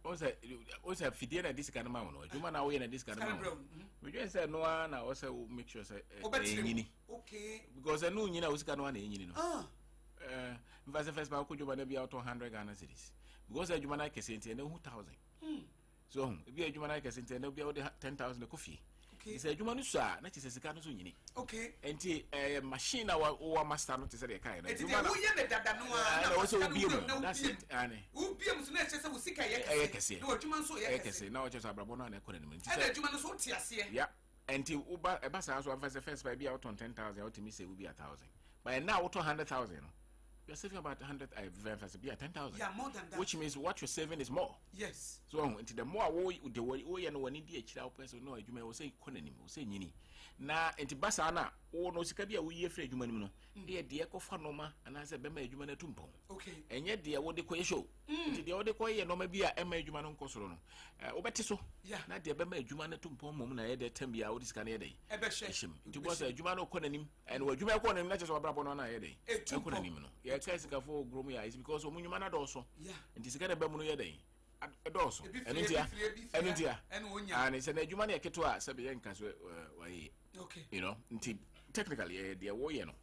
also fidie na this kind of man no juma na wo ye na this kind of man we just say no na also make sure say enyini okay because no nyina wo sika no na enyini no mfase first ba ko juma na bia auto 100 Ghana cedis because juma na kesenti na 1000 so bia juma na kesenti na bia 10,000 ko fi is a juma no so na chese sika no so nyini okay enti machine na wa master no te se de kai na juma na wo ye ne dada no na wo so obi mu that's it ane obi mu so na chese wo sika ye kese na wo juma so ye kese na wo chese abrabo no na ekore ne mu enti se juma no so ti ase ya enti uba eba sa so first by be out on 10,000 out me say will be 1,000 but now out 100,000 you're saving about 100 be at 10,000 yeah more than that which means what you're saving is more yes so into the more the way you know when the chira person no adwuma wo say economy wo say nyini na enti basa na wo no sika bia wo ye free adwuma nim no de ekofa noma ana say be ma adwuma na tumpon okay enye de wo de koye show enti de wo de koye noma bia e ma adwuma no nkosoro no wo beti so na de be ma adwuma na tumpon mom na ye de tam bia wo de sika na ye de e be hye enti bo say adwuma no konanim and wo adwuma konanim na chese obrabo no na ye de konanim no ye ka sika fo gromu ya is because omunyuma na do so enti sika de be mu no ye de edoso enuntia and it's an adwuma na yeketo a se be ye nka so waye okay you know nti technically the wo ye no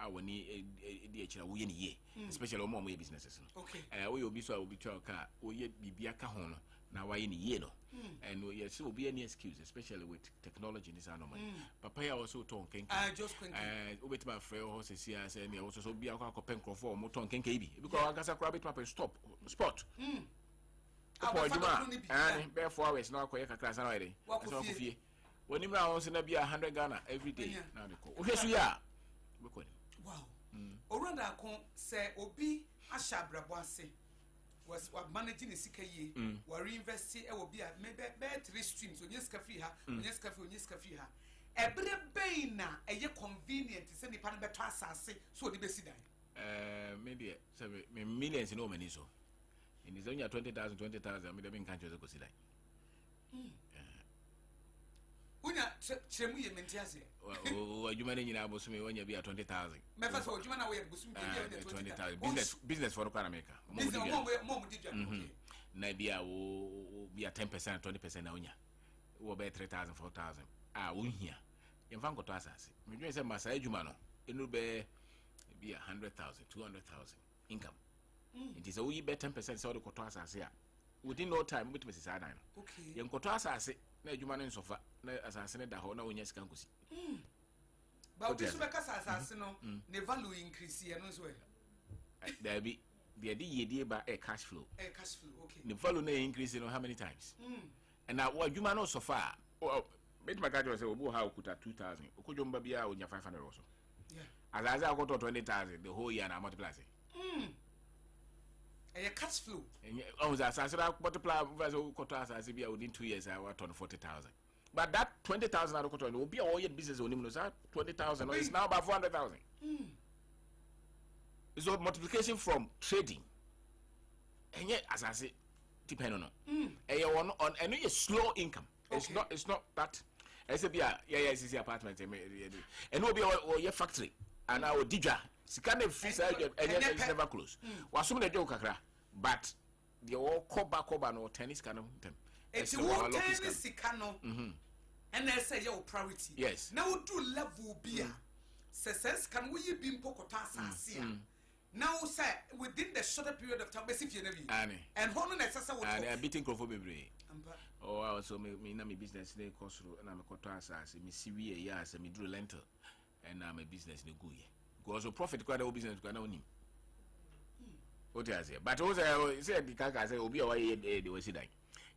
awoni di echira wo ye ni ye especially omo ye businesses no okay wo ye obi so obi twa ka wo ye bibia ka ho no na waye ni ye no and we yes will be any excuse especially with technology this anomaly papa ya also ton kenke just kenke obetima frɛ ho se sia se ne wo so bia kwa kopen krofo mo ton kenke bi because agasa kra betima pe stop spot ko juma ani be 4 hours na akoye kakra sana wede so ko fie woni mra ho se na bia 100 Ghana every day na de ko ohwe so ya be ko wow oranda ko se obi ahya brabo ase was managing the sika ye wa reinvest e wo bia maybe 3 streams onye sika free ha onye sika free ha ebre bein na eye convenient se nipa no beto asase so de besi dan maybe millions no many so in is only 20,000 me de bin kan chose go si dan unya chemu ye mentiase o adwuma ne nyina boso me wonya bia 20,000 me fa so adwuma na wo ye boso me bia 20,000 business for kana make mo di dwa okay na bia wo bia 10% 20% na wonya wo be 3,000 4,000 wo hia ye mfa nkoto asase me dwen se masa adwuma no enu be bia 100,000 200,000 income it is a we be 10% so de koto asase a within no time we say sada no okay ye nkoto asase na adwuma no nsofa na asase ne da ho na wonya sika nkosi ba obi so be kasa asase no ne value increase ye no so e there be the idea ba cash flow okay the value na increase no how many times and now adwuma no so far bet magajo say obu ha okuta 2,000 okojomba bia onya 500 also As I say, I got 20,000 the whole year and I multiply. A cash flow. Oh, that's I said I multiply within 2 years. I worked on 40,000. But that 20,000 I got on will be all your business on him. 20,000 it's now about 400,000. So multiplication from trading, and yet as I say, depend on and it's slow income. It's not that. I said, it's the apartment, and will be your factory and our DJ. She can't have free side and yet it's never close. Was some the joke, but the all coba no tennis canoe. It's all tennis canoe, and I say your priority. Yes. Now do level beer. Says, can we be in Pocotasa? Now, sir, within the shorter period of time, basically, and Honor necessary and beating Crawford. Oh, I also me business in Kosru, and I'm a Cotasa, me Syria, yes, and me drew lentil, and I'm a business in Guy. Because a profit quite a business going on him. What I say, but also I said the Kaka said, will be away, they will see that.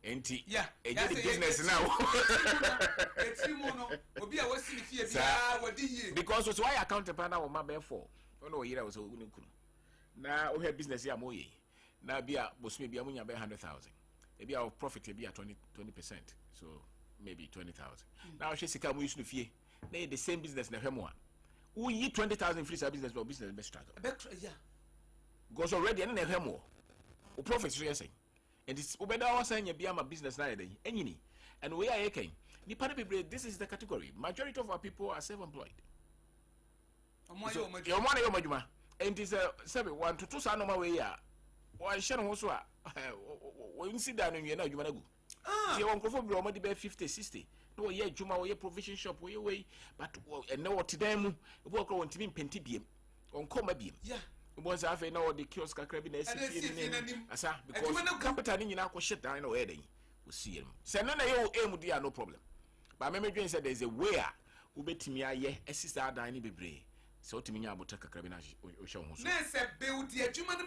And yeah, a business now. Because it's why I count upon our mother for. Oh no, here I was a now we have business here more. Now be a boss maybe a 100,000. Maybe our profit will be at 20%. So maybe 20,000. Now she come we used to fear. They the same business in the who ye 20,000 free business or business best struggle. Yeah. Goes already and then more. Profit so saying. And it's Ubeda was saying you be a business now any. And we are making. The part of people, this is the category. Majority of our people are self-employed. So, your money, and it's a 1 to 2 son of my way. Why, Shannon was when you sit down and you know you want to go. You won't go for 50, 60. No, yeah, Juma, your provision shop, where you way, but and no, to them, work on to be Pentibium on Coma Beam. Yeah. Once I know the kiosk crabbiness, because capital in our shut down or wedding. We'll see him. Send none of your aim, dear, no problem. But my memory said there's a way who bet me, a sister dining be brave. So to me, I will take a crabinage or show. Ness, build the Juman,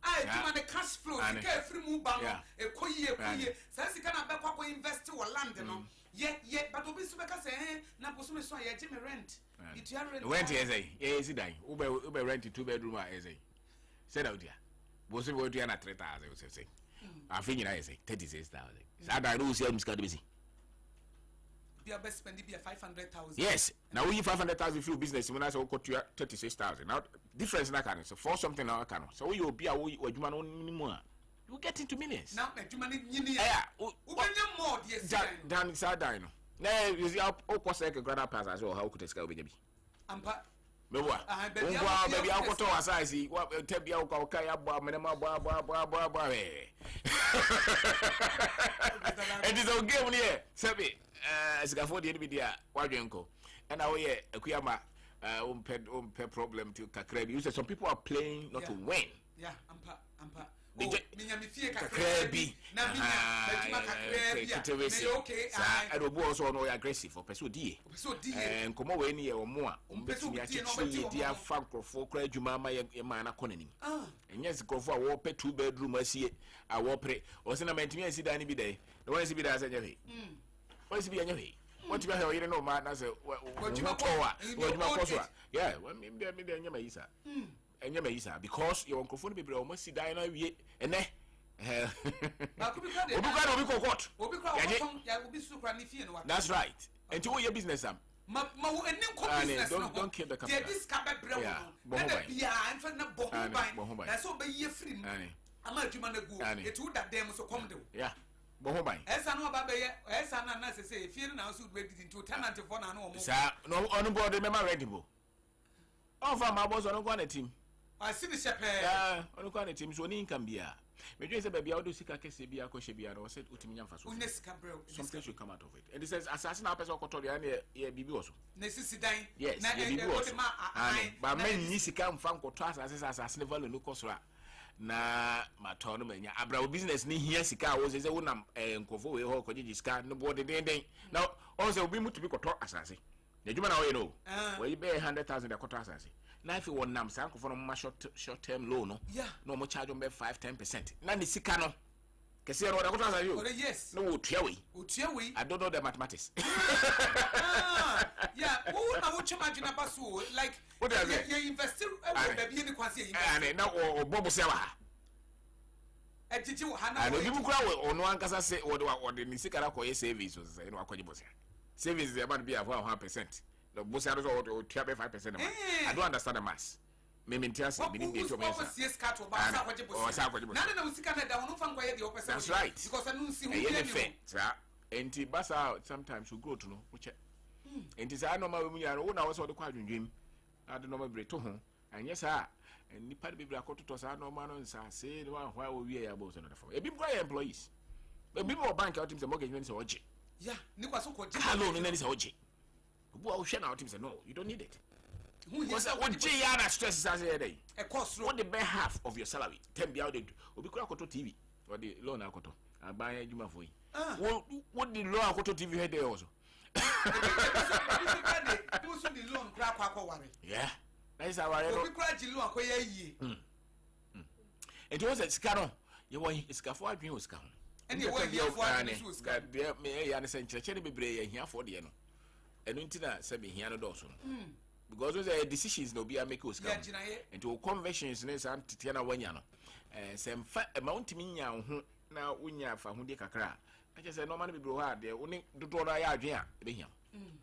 I do cash flow, I care free move back a quay, says you cannot back up invest to a land, yet, but Obisuka say, Naposum saw a Jimmy rent. Rent as a, yes, it Uber rented 2-bedroom as a said out there. Was it what you are not 3,000, I would say. I think I say 36,000. I know Sam's got busy. Your best spending be 500,000. Yes, now we 500,000 few business when I saw got you 36,000. Now difference na can so for something now can so you be a way you man more. You get into millions. Now you man yeah, more than inside dino. Now you see how cost like a grand pass as well how could escape baby. Ampa baby I got to size what tell you how okay and it's okay when here sabi as ga for the media wadwenko and now here akuyama per problem to kakrebi you say some people are playing not to win yeah ampa kakrebi na okay and obo also no aggressive for person die and komo we ni e omo a ombetumi achichi dia fa krofo kra adwuma ma ye ma na konanim enyes krofo a wo pe 2 bedroom asie a wo pre o se na mantimi asi da ni bi dai no one si bi da sa nyawe what is be anyway? What you have here no man as a what you call yeah, well, maybe because your uncle people almost see die and that's right. And to your business, don't kill the company. Yeah. Bohomai. Esa no babaye, esa na say feel now should ready into tenant for na no. Sir, no on board remember ready bo. Over my boss on go team. I see the shepherd. Yeah, on go team so ni income bia. Me say baby how do sika kese bia ko she bia no said utimi nyamfa so. Something should come out of it. And it says assassin person ko to ya na bibi oso. Na sisi dan. Yes, na bibi oso. But men ni sika mfa ko to assassin value no kosora. Na matono menya abra business ni here sika wo se wonam nkofo we ho kwaji sika no body den now also obi mutu bi koto asase na djuma na we no we be 100,000 de koto asase na if wonam sa nkofo no ma short term loan no no mo charge on be 5-10% na ni sika no Kese no da kota you. Yes. No Otuawe. Otuawe. I don't know the mathematics. Yeah, who na wo chama jina baso like what does it? You invest in baby ni kwase you. And now Bobo Sewa. Ejiji wo hana. And people kura ono ankasa say what the nisikara ko savings so say no akwaje bosia. Savings is about to be about 1%. The boss are also 5%. I don't understand the mass. Me maintias me need to me. That's right. Because I don't see who enti basa sometimes we go to no which enti say no ma we mu na wo so de kwa dwendwem ade no ma bre to ho anya sa nipa de bibra kototo sa no ma no nsa say no hwa wo wie ya bo so no defo ebi kwa employees ebi mo bank out team say mortgage say oje yeah ni kwa so ko je hello ni say oje obu a wo hwe na out team say no you don't need it because what je ya na stress say dey e cost what the bare half of your salary 10 bia dey obi kura koto TV or the loan akoto aban adwuma fo yi what the loan akoto TV head dey also yeah that is our obi kura ji loan akoya yie it was a scano you want iskafo adwen o ska ho and you want here for adwen o ska there me ya ne se nkyerɛkyerɛ bebre ya hia for de no enu ntina se be hia no do so because those are decisions no be make us come into conventions ne san tete na wanya no se mfa amount mi nya ho na wonya fa ho de kakra na che se no ma no bibro ha de woni dodo no ya adwen a be hia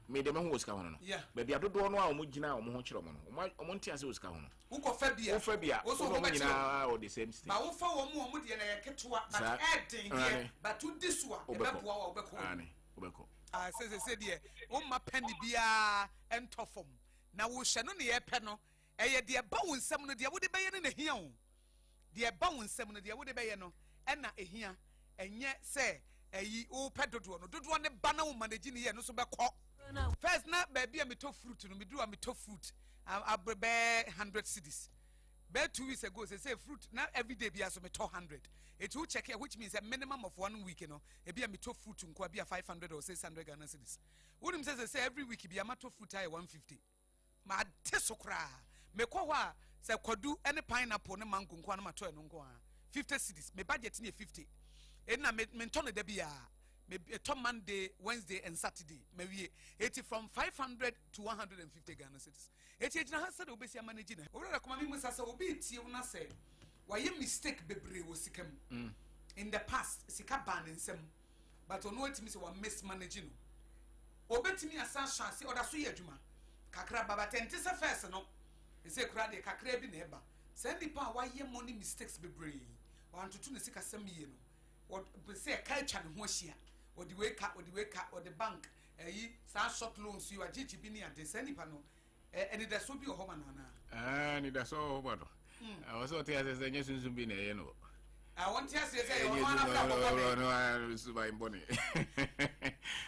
me de me ho us ka ho no ba bia dodo no a o mo gina o mo ho kyerɛ mo no o mo ntia se us ka ho no wo ko fa bia o so mo gina o the same state ba wo fa wo mo de na ye ketewa but edin de but to this one e be boa wo be ko obeko say de wo ma penny bia entofom na wo hye no ne ye pɛ no ɛyɛ de ba wo nsɛm no de wo de bɛyɛ no na hia wo de ba wo nsɛm no de wo de bɛyɛ no ɛna ehia ɛnyɛ sɛ ɛyi wo pɛ dodo no dodo ne ba na wo manage ne ye no so bɛkɔ first na ba bia me to fruit no me do me to fruit abrebe 100 cedis be 2 weeks ago say fruit na every day bia so me to 100 it will check here which means a minimum of 1 week no e bia me to fruit nko bia 500 or 600 Ghana cedis wonim say every week bia ma to fruit ay 150 ma teso kra me kwa wa se kwadu ene pineapple ne mango nko na ma to eno nko a 50 cedis me budget ne 50 na me ntone da bia me to Monday Wednesday and Saturday me wie 80 from 500 to 150 Ghana cedis eti ejina ha se do besi manage na owura koma mi musa se obi tie una se waye mistake bebre wo sikam in the past sika ban nsem but ono etimi se wa mismanage no obetimi asan chance oda so ye adwuma kakra baba tente se first no ese kura de kakra bi na eba se nipa waye money mistakes bebre wantoto ne sika sem ye no what say culture ne ho hia or the wake or the bank sa short loans you are GGB ni ade se nipa no and there so bi o homa na ni da so ho ba do I was so tell say nyesunsun bi na ye no I want to say you want to no so by boni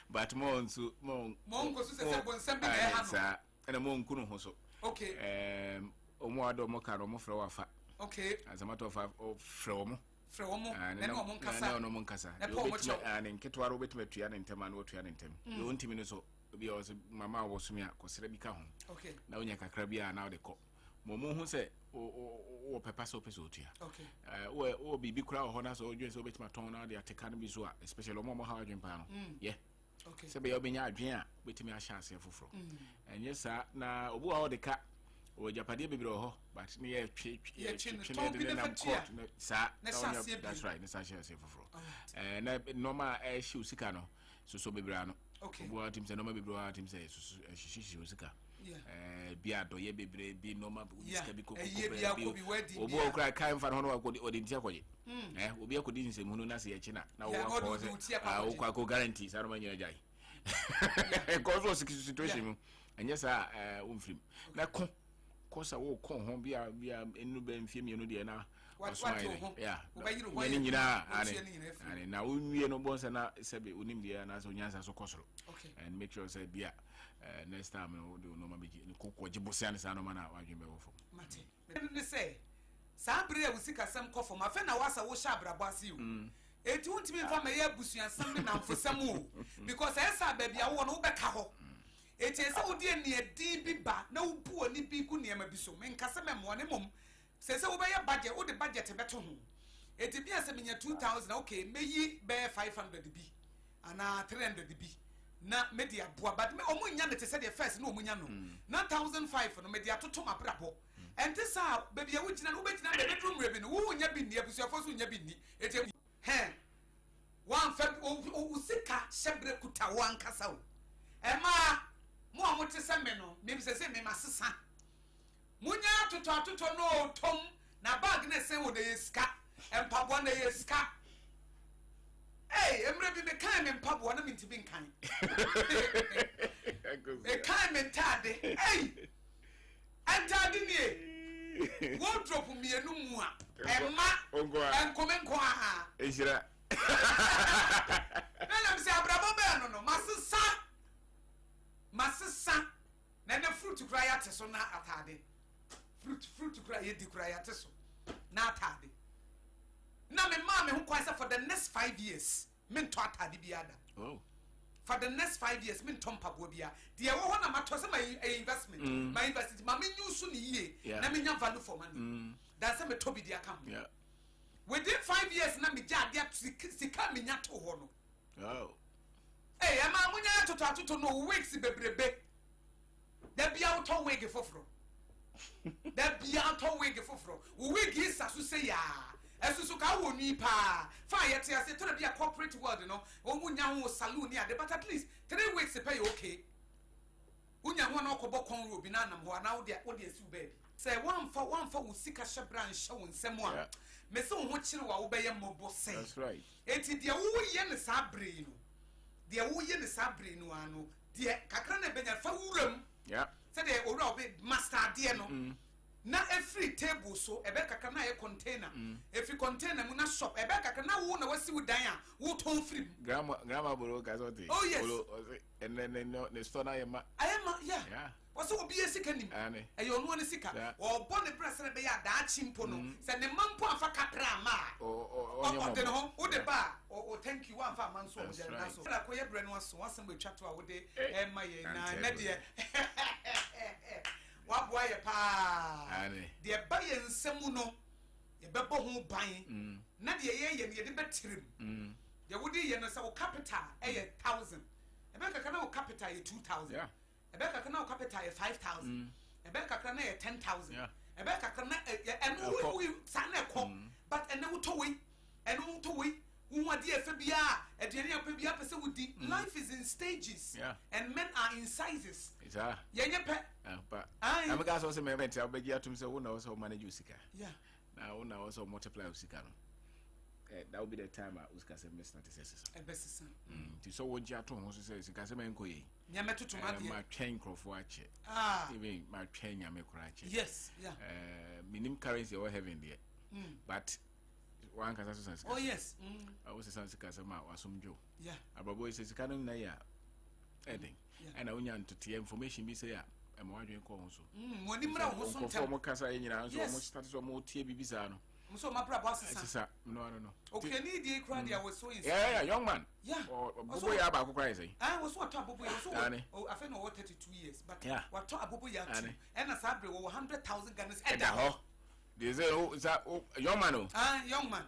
but mo nko so say bonsam bi na e ha no na mo nku no ho so okay omo ado mo ka no mo frɛ wafa okay as a matter of fact frɛ omo na no mo nkasa na no mo nkasa na nketwa ro betima tua ne ntem na otua ne ntem yo ntimi no so bi o mama wo so mi akosere bi ka ho okay na onya kakra bi a na de ko mo hu se o pepa so peso otua okay o bibi kura ho na so odwen so betima ton na de ateka no bi so a especially mo ha adwen pa no yeah okay se be yo benya adwen a betimi a chance foforo enye sa na obu a o de ka o japade bebre ho but ne ye twe de na court sa that's right ne sa share say foforo na normal shi usika no so bebre no okay obu a tim say normal bebre a tim say shi usika bia do ye bebre bi normal usika bi ko obu o kra kai mfa no no o de ntia kwaje obi akodi nsem hunu na se ye china na wo ko se o kwa ko guarantee sa no ma nyina jai cause was situation enye sa umfrim na ko kosa wo ko ho bia enu ba mfie mi enu de na yeah ni nyina ani na unwie no bonsa na sebe unim de na so nyansa so kosoro and make sure say bia next time no do no ma be ko jibosia ne sa no ma na wadwen be wo fo mate me say sabre usika sam kofo ma fe na wasa wo sha abrabase o eti untimi mfa ma ye busuansam ne namfosam o because esa ba bia wo no wo beka ho eti esa wo de ne edi bi ba na wo bu oni bi ku ne ma bi so me nkase me mo ne mom se wo be ye budget wo de budget beto ho eti bi ase menya 2000 okay meyi be 500 bi ana 300 bi na media boa but me omunya ne te se the first na omunya no na 1005 no media toto mabrabo enti sa baby ya wugina no begina the bedroom rebi no wo nya bi ni abusuafo so nya bi ni eti he wan fa usika shebre kuta wan kasa o ema mo amote se me no me se me masesa munya toto no tom na bag na se wo de yeska empabo na yeska hey emre bi me kan me empabo na me ntibi nkan e kan me tade hey antade ni wardrobe mi enu mu a emma enkomenko aha ejira na na se abrabo be no masesa na na fruit kura ya teso na atade fruit kura ye di kura ya teso na atade na me ma me ho kwasa for the next 5 years me nto atade biada oh for the next 5 years me nto mpabo bia de wo ho na mato se my investment my university ma me nyusu ni ye na me nya value for money that's me to be the account yeah within 5 years na me ja dia sika me nya to ho no oh hey ama munya toto no weeks bebrebe da bia auto wig foforo da bia auto wig foforo wig is aso say ya esusu ka wo ni pa fa yete ase to bia corporate world no o munya ho saloon ya but at least 3 weeks pay okay unya ho na okobo kon ro bi na nam ho na wo de asu baby say one for usika shebran hye wo nsem a me se wo ho kire wa wo be ye mobo say that's right enti de wo ye ne sabre no de wo ye ne sabre no ano de kakra na benya fa wuram yeah say de owura obi master de no na every table so ebe kakra na ye container every container mu na shop ebe kakra na wo na wasi wo dan a wo ton free grandma boro ka so te oh yes and then no store na ye ma ayema yeah waso obi esika nim eyo no ne sika o bo ne pressure be ya da chimpo no se ne mampo afa kapra ma o de no o de ba o thank you one fa man so o de na so la koye bre no so wasem be twa to a wo de e ma ye na de wa boa ye pa de ba ye nsemu no ye be bo ho ban na de ye ye de betirim ye wo de ye no se o capital e ye 1000 e be kaka na o capital ye 2000 ebe kakra na capital 5000 ebe kakra na 10000 ebe kakra na eno we sa na ekọ but eno to we unwade efe bia edene ape bia pese wudi life is in stages and men are in sizes yenye pe but am ga so se me ment abagi atum se wo na so manage usika na wo na so multiply usika no that will be the time usika se Mr. Tisesa ebesesa ti so wo ji ato ho so se usika se men koyi nyame tutuma de ma twen crofo ache even ma twen nyame kura ache yes minim currency or heaven there but one can say oh yes I was say say ma wasomjo ababo say sika no na ya edin and onya ntote information bi say ya am wadwen ko ho so woni mra ho so ntem mo kasa nyina so mo start so mo tie bibisa no so ma bra boss sisa no okay need the crowd there was so inside yeah young man bobo ya ba akokra say was so to bobo ya so oh I know what 32 years but what to bobo ya too and as abre 100,000 Ghana eda ho they say young man young man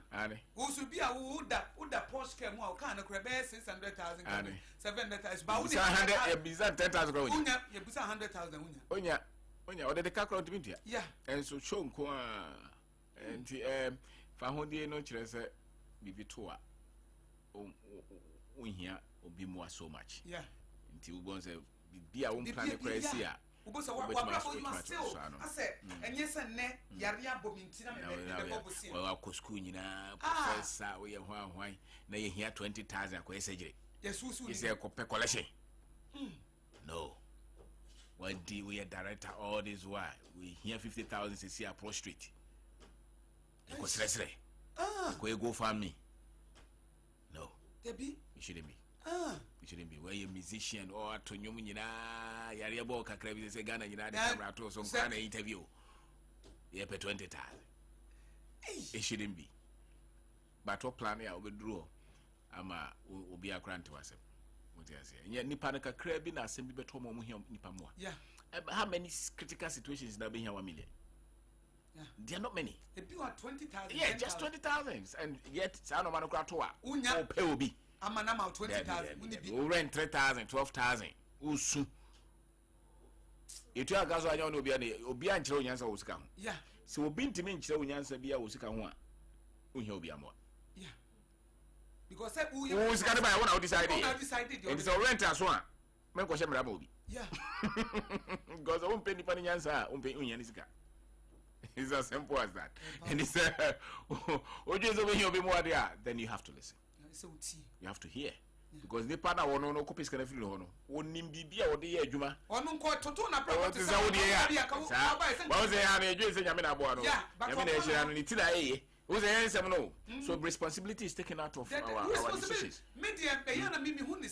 who should be a wood that Porsche came out can crab 600,000 Ghana 700,000 but we 10,000 unya you busa 100,000 unya or the calculate media and so show nko enti fa hodie no kire se bibito a ohia obi mu so much enti we gon say bibia wo plan the price a ubosa wa still I said enye se ne yare abominti na me bobosi wa ko school nyina professor we ye hwan na ye hia 20,000 ko esegire yesusu ye say ko pe collection no what do we director all this why we hear 50,000 cc a prostrate ko sresre ko go family no debi you shouldn't be you shouldn't be where you musician or to nyum nyina yare bo kakra bi say Ghana nyina de camera to so kana interview ye pe 20,000 it shouldn't be but what plan ya obedro ama obi akra ntwasem what you say nya nipa na kakra bi na asem bi beto mo hia nipa mo how many critical situations na be hia 1 million There are not many. If you are 20,000. Yeah, just 20,000, and yet Sano Manokratoa. Unya pay will be. I'm an amount 20,000. Who rent 3,000, 12,000. Usu. You tell us I don't know be an Chilonians was come. Yeah. So being to me, Chilonians be a Usika. Unyo be a more. Yeah. Because who's going to buy one out decided? It's a rent as one. Make a shame. Yeah. Because I won't pay the penny answer, won't pay Unyanisca. It's as simple as that. And it's then you have to listen. You have to hear. Because the partner will no copies can feel on. One Nimbia or the year Juma. Or no quite Totona. What is our dear? What was the Yamina Bono? Yeah, but who's the answer? No. So responsibility is taken out of our decisions. Media, Bayana Mimi Huni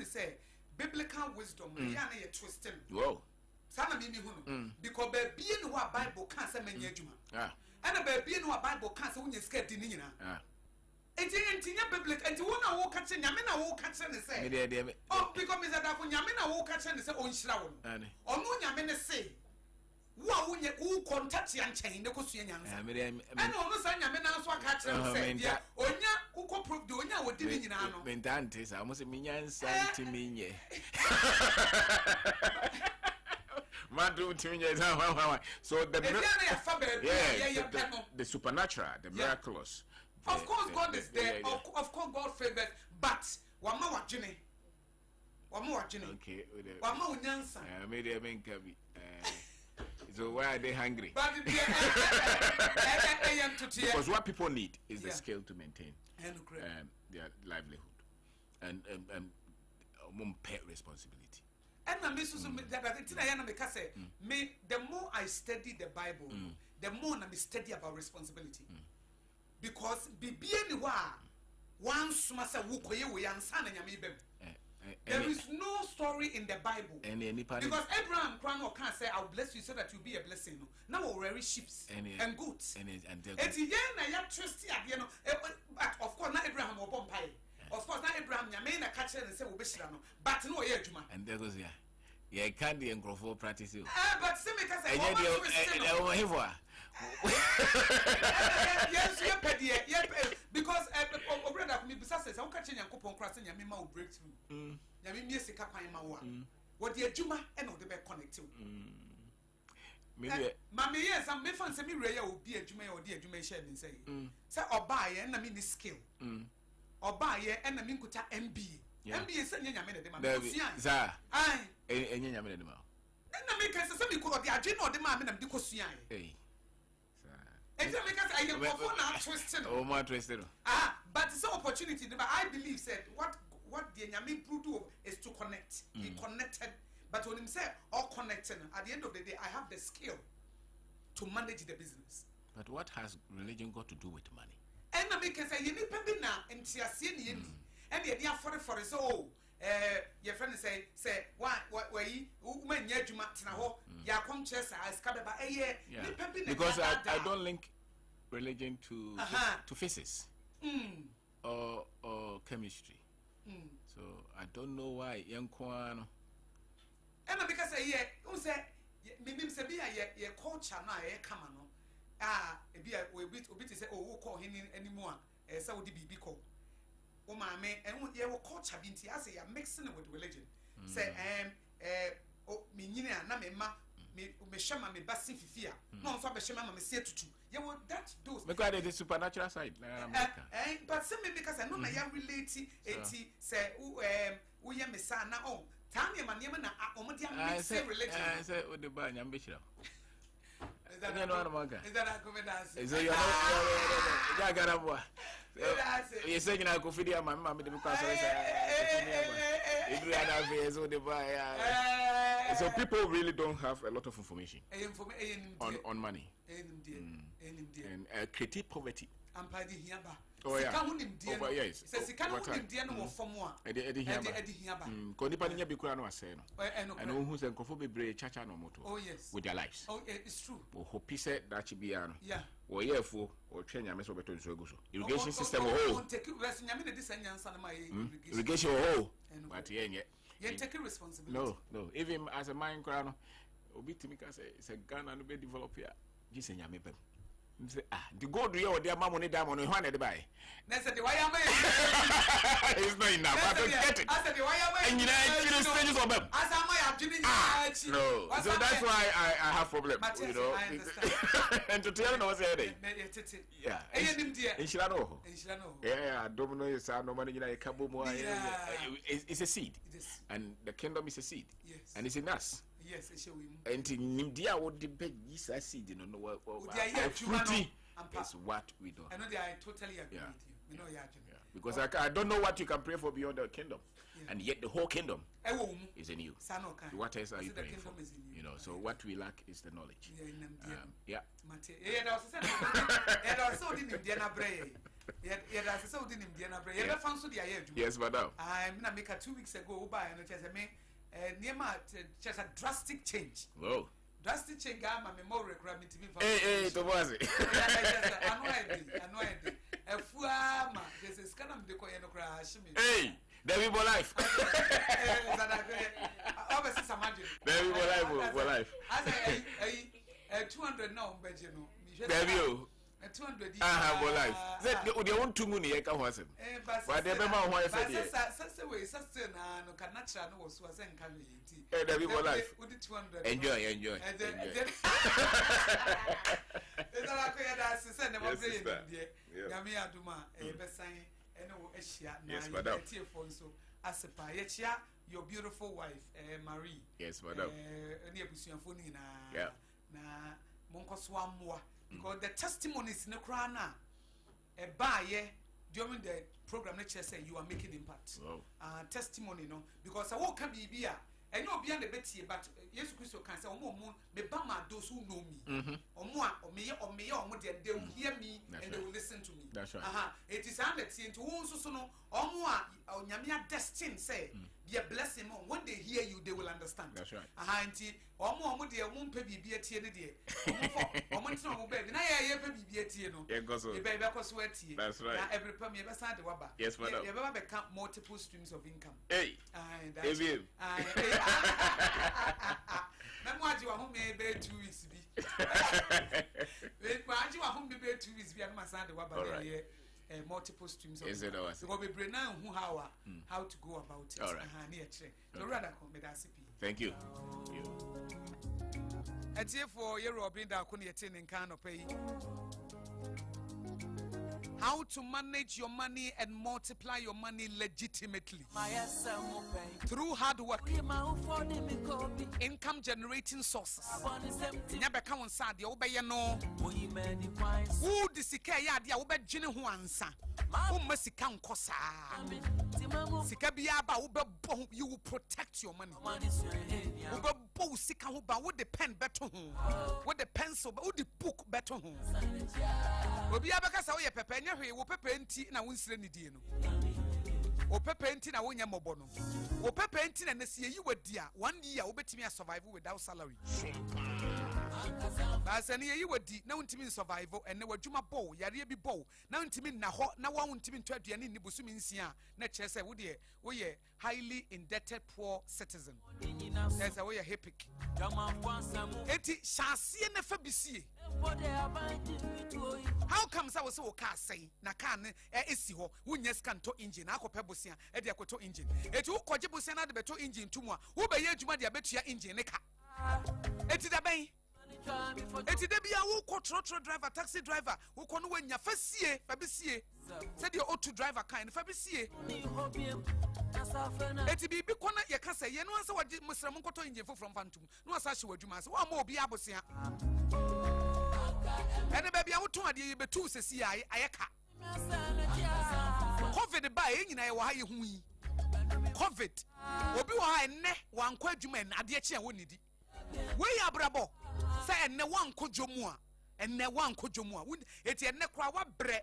say, biblical wisdom, Yana twisting. Whoa. Sana mimi hunu because be no Bible can't say many juma and a baby no Bible can't say when you scared in nina enti biblical enti wona wo catch nyamena wo catch ne say oh because me that nyamena wo catch ne say on hira wo ono nyamene say wo wonye wo contact ya nchen ne kosua nyansa and ono say nyamena so catch ne say yeah onya wo prove de onya wo di ni nyina no mentante sa mo se minyansa ntiminye so the supernatural, the miraculous. Of course, God is there. Of course, God favors. But one more journey. Okay. One more answer. Maybe I mean, so why are they hungry? Because what people need is the skill to maintain their livelihood and pay responsibility. And I miss me the more I study the Bible, the more I study about responsibility. Because once there is no story in the Bible. Because Abraham can't say, I'll bless you so that you'll be a blessing. Now we're very sheep and goats. But of course, not Abraham or Bombay. Of course, not Abraham, Yamena catcher and say, but no, and there goes, yeah, can't be in Grofo practice you. But because besides, I'm catching a coupon crossing Yamima will break through. Yamimi Sika Mawa. What the Juma and all the back connected. Mammy, yes, I'm making some rare will be a Juma or dear Juma shed and say, Sir, or buy and I mean the skill. Or buy and I mean could MB. MB is sending a minute. Aye, and Yamin. Then I make us some call the agent or the mamma and the Cosia. I am twisted. Oh, my twisted. But it's an opportunity. But I believe said what the Yamin do is to connect. He connected, but when himself all connected, at the end of the day, I have the skill to manage the business. But what has religion got to do with money? And I make us say, you need to now and Tiasian and you're for it. So, your friend say, why, when you're Jumatana, ya come chess, I scattered by a year. Because I don't link religion to physics or chemistry. So I don't know why young Kwano. And because I hear, who said, Mim Sabia, your culture now, come on. Be a bit to say, oh, we'll call him anymore. Saudi be called. Oh, my man, and what your culture been to say, I'm mixing it with religion. Say, oh, Minina, Namema, me shama me basin fifia. No, so I shama me say to you. You that those. Because it is supernatural side. But some because I know my young related, say, oh, yeah, Miss Sana, oh, Tanya, my name, I say religion. I say, oh, the bar, I'm bishop. Is that a confidence? Is that your you're saying I go feed my mom because so people really don't have a lot of information on money and create poverty. Oh yeah. Yes. Oh yes. With their lives. Oh, it's true. Hope said that should be yeah. Or for or train your message better so irrigation system oh. Irrigation oh. But yeah. You take responsibility. No. Even as a mind crown, obi to me say it's a Ghana no be develop here. Just say nyame pem. The gold you or the money diamond on one buy. That's the why am It's not enough. I don't get it. I said why am I? And you know stages of them. As am I no. So that's why I have problem. You know. I understand. And to tell no say yeah. In Shilano. Yeah, I don't know it's no money in a cabo. It's a seed. And the kingdom is a seed. Yes. And it's in us. Yes, it's showing. And in India, what the big is a seed, you know, fruity is what we do. I know that I totally agree with you. You know, because I don't know what you can pray for beyond the kingdom, and yet the whole kingdom is in you. So what else are you praying for? You know, so what we lack is the knowledge. Yeah. Yes, madam. I'm gonna make a 2 weeks ago by and just just a drastic change. Whoa. Drastic change. I'm a more requirement to be for. Hey, Tomazi. Hey, there we go life. There we go life. As 200 now, but you know. There you. 200. Go life. They want to money. I can't watch him. But they remember why I said it. No can natural no was wasn't coming. Hey, there we go life. Enjoy. Yes, madam. Your beautiful wife, Marie. Yes, madam. Yeah. Because the testimonies in the crown during the program, lecture say you are making impact. Testimony, no, because I won't come be and you'll be on the betty, but yes, Christo can say, oh, me bama those who know me, or more, or me, they will hear me and they will listen to me. That's right. It is under to also know, or more, or Yamia destined say, be a blessing. When they hear you, they will understand. That's right. Or more, dear won't pay be a tear, dear. Or months no baby. Now I hear baby be a tear, no. That's right. Every permit ever signed the wabba. Yes, madam. You ever become multiple streams of income. Hey, Memoir, you are home, maybe 2 weeks. You are home, maybe 2 weeks. We are my son, the wabba. Multiple streams of income. So we'll be bringing how to go about it. All right. Thank you. And here for your Robin Dakunietin in Kano pay. How to manage your money and multiply your money legitimately through hard work, income generating sources. Never come on sad, you obey no. Who disika ya dia ube jini hu ansa. Who sika nkosa. Sika biaba ube bo, you will protect your money. Ube bo sika hu ba, with the pen better hu, with the pencil, with the book better hu. Obi abaka sa wo ye pepe nya hwe wo pepe nti na wonsire ni die no wo pepe nti na wonya mobo no wo pepe nti na nsie yi wadi a 1 year wo betimi survive without salary ba se ne yi wadi na wontimi survive enne wadwuma bow yare bi bow na wontimi na ho na wo wontimi nto aduane ni busumi nsia na kire se wo de wo ye highly indebted poor citizen there's a way a epic eti shasie na fa bisie. How comes I was so car say na car ne esi ho wunya scan to engine akopɛ bosia e de akoto engine eti wo koje bosia na de beto engine tumwa wo be ye adwuma de abetua engine ne ka eti da ben eti da bia wo ko trotro driver taxi driver wo ko no wanya fasie fa bisie said the auto driver kind fa bisie eti bibi kona ye kasa ye no ansa wage musram nkoto engine fo from phantom no asa hye wadwuma asa wa ma obi abosia and the baby I would turn the betu sesi ayeka. COVID by in I wa hui. COVID. Obi wa enne wan kwa adwuma en ade achi an wonidi. We ya brabo. Say enne wan kodwomu a. Enne wan kodwomu a. Eti enne kwa wa bre.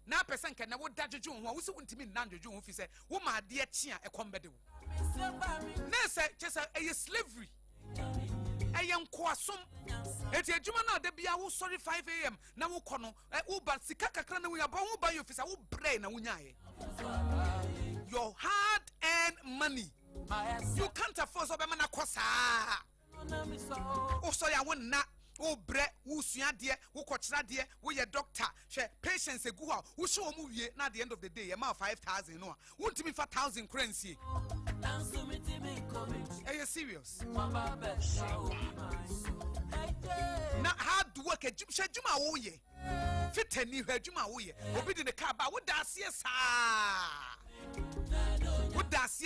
Na person kan na wo dadjojo ho a wo se wontimi nan djojo ho fi se wo ma ade achi a ekombede wo. Na say just a slavery. Ayen kwasum eti adwuma na da bia wo sorry 5 am na wo kono wo ba sika kakra na wo ya ba wo ba yo fisa wo brain na wo nyaaye your hard earned money you can't afford so be mana kosa o so ya won na wo bre wo sua de wo kochra de wo ye doctor hwe patients egu ha wo hwe omu wie na at the end of the day ye ma 5,000 no wo ntimi fa 1,000 currency are serious na hard work ejuma wo ye fitani hwa ejuma wo ye obi di ne car ba wo da asie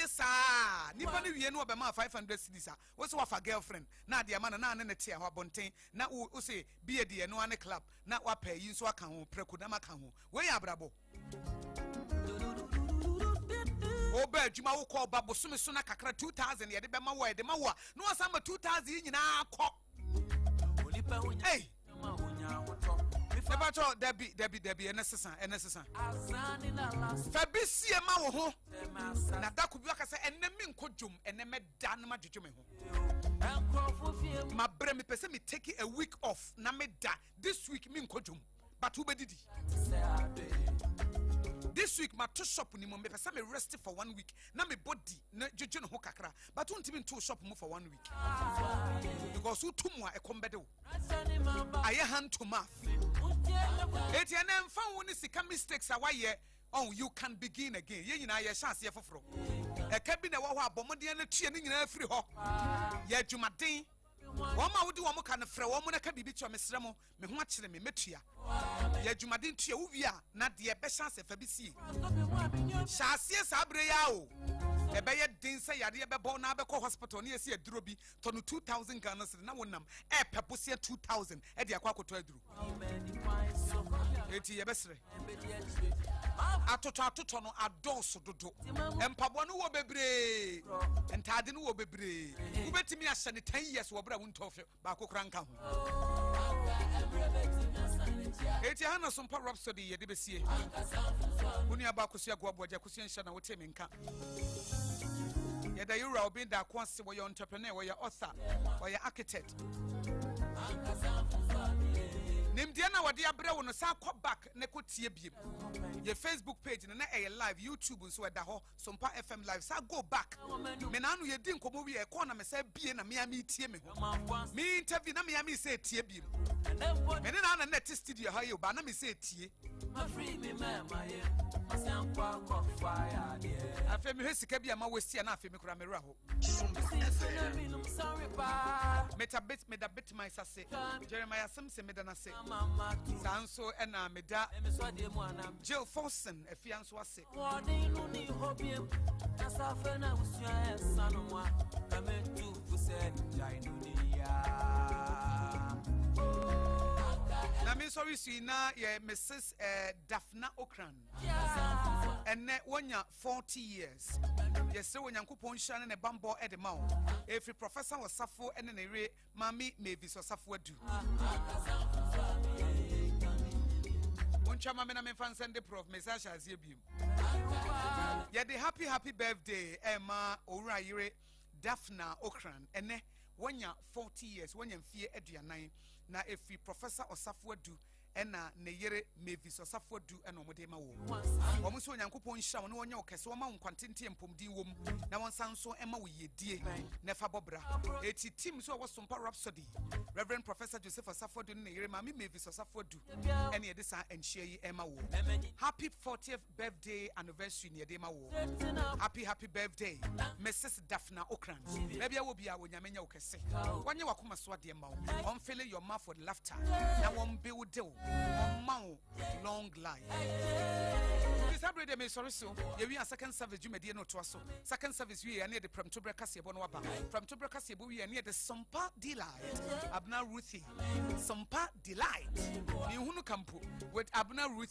saa nipa ne wie no be ma 500 cedis a wo se wa fa girlfriend na de ma na ne te ho abonten na wo se bi de no ane club na wa pay yi so aka ho preku na maka ho we ya brabo oba adwuma wo ko ba bosome so na kakra 2,000 ye de be ma wo de ma wo no asama 2,000 yi nyina akọ hey Nebacho Debbie enesesa Fabisie ma wo ho na da ku bi aka se enemi nkodwom eneme da na ma dwodwom ho ma bre me pese me take a week off na me da this week me nkodwom but who be didi this week my to shop ni mo me pese me rest for 1 week na me body na dwodwo no ho kakra but untimi to shop mo for 1 week because who tumwa e kombede wo aye hand to mouth etiane mfa wo ni sika mistakes awaye oh you can begin again ye nyina ye chance ye foforo e ka bi na wo ho abomode na tue ni nyina afiri ho ye adwumaden wo ma wodi wo mo ka ne frɛ wo mo na ka bibi twa mesrɛ mo me ho akere me metua ye adwumaden tue wo wi a na de be chance fa bi sie chance sa abre ya o e be ye din se yade ye be bo na be ko hospital na ye se aduro bi to no 2,000 Ghana cedi na wonam e pepo se 2,000 e de akwa akoto aduro eti ye besre atoto no adoso dodo empabo no wo bebre entade no wo bebre wo betimi ahye ne 10 years wo bra wontofe ba kokora nka ho eti hana Sompa Rhapsody ye de besie woni aba Akosua go Aboagye Akosua nhya na wote me nka ye da yura obi da kwase wo ye entrepreneur wo ye author wo ye architect nimdia na wode abrɛ wo no sa kɔ back ne ko tie biem ye Facebook page na e live YouTube nso da ho Sompa FM live sa go back me na anu ye di nkomo wi e ko na me sa bie na me ami tie me ho me interview na me ami say tie biem me ne na na test studio ha ye ba na me say tie afi me hesika bia ma wasi na afi me kura me ra ho me da bit my sase Jeremiah Simse me da na se sanso ena me da Jill Forson efianso ase na me sorry si na ye Mrs. Daphna Okran ene wonya 40 years yes wonyankopon hya ne bambo edema o every professor was safo ene ne re mami maybe so safo adu Chama mena me fan send the prof message as ye bim. Ya the happy birthday Emma Owura Yire Daphna Okran ene wonya 40 years wonya mfie aduanan na efi professor Osafo adu ena ne yere Mavis Osafo adu ena omode ma wo. Omo so onyankopon hya wo ne wonya okese wo ma nkwantente empomdin wom na won sanso ema wo yedie na fa bobra. Eti team so wo Sompa Rhapsody Reverend Professor Joseph Osafo adu ne yere mami Mavis Osafo adu ena yede sa enhye yi ema wo. Happy 40th birthday anniversary ne yede ma wo. Happy birthday Mrs. Daphna Okran. Bebia wo bia wo nyamenya okese. Wanye wakoma so ade ma wo. On fill your mouth for laughter. Na won build deal. Long life. This hybrid me sorry so. We are second service you media no to us. Second service we are near the From Tobrekasi Bonwaba. From Tobrekasi we are near the Sompa Delight. Abna Ruthie. Sompa Delight. Ni hunu kampu with Abna Ruthie.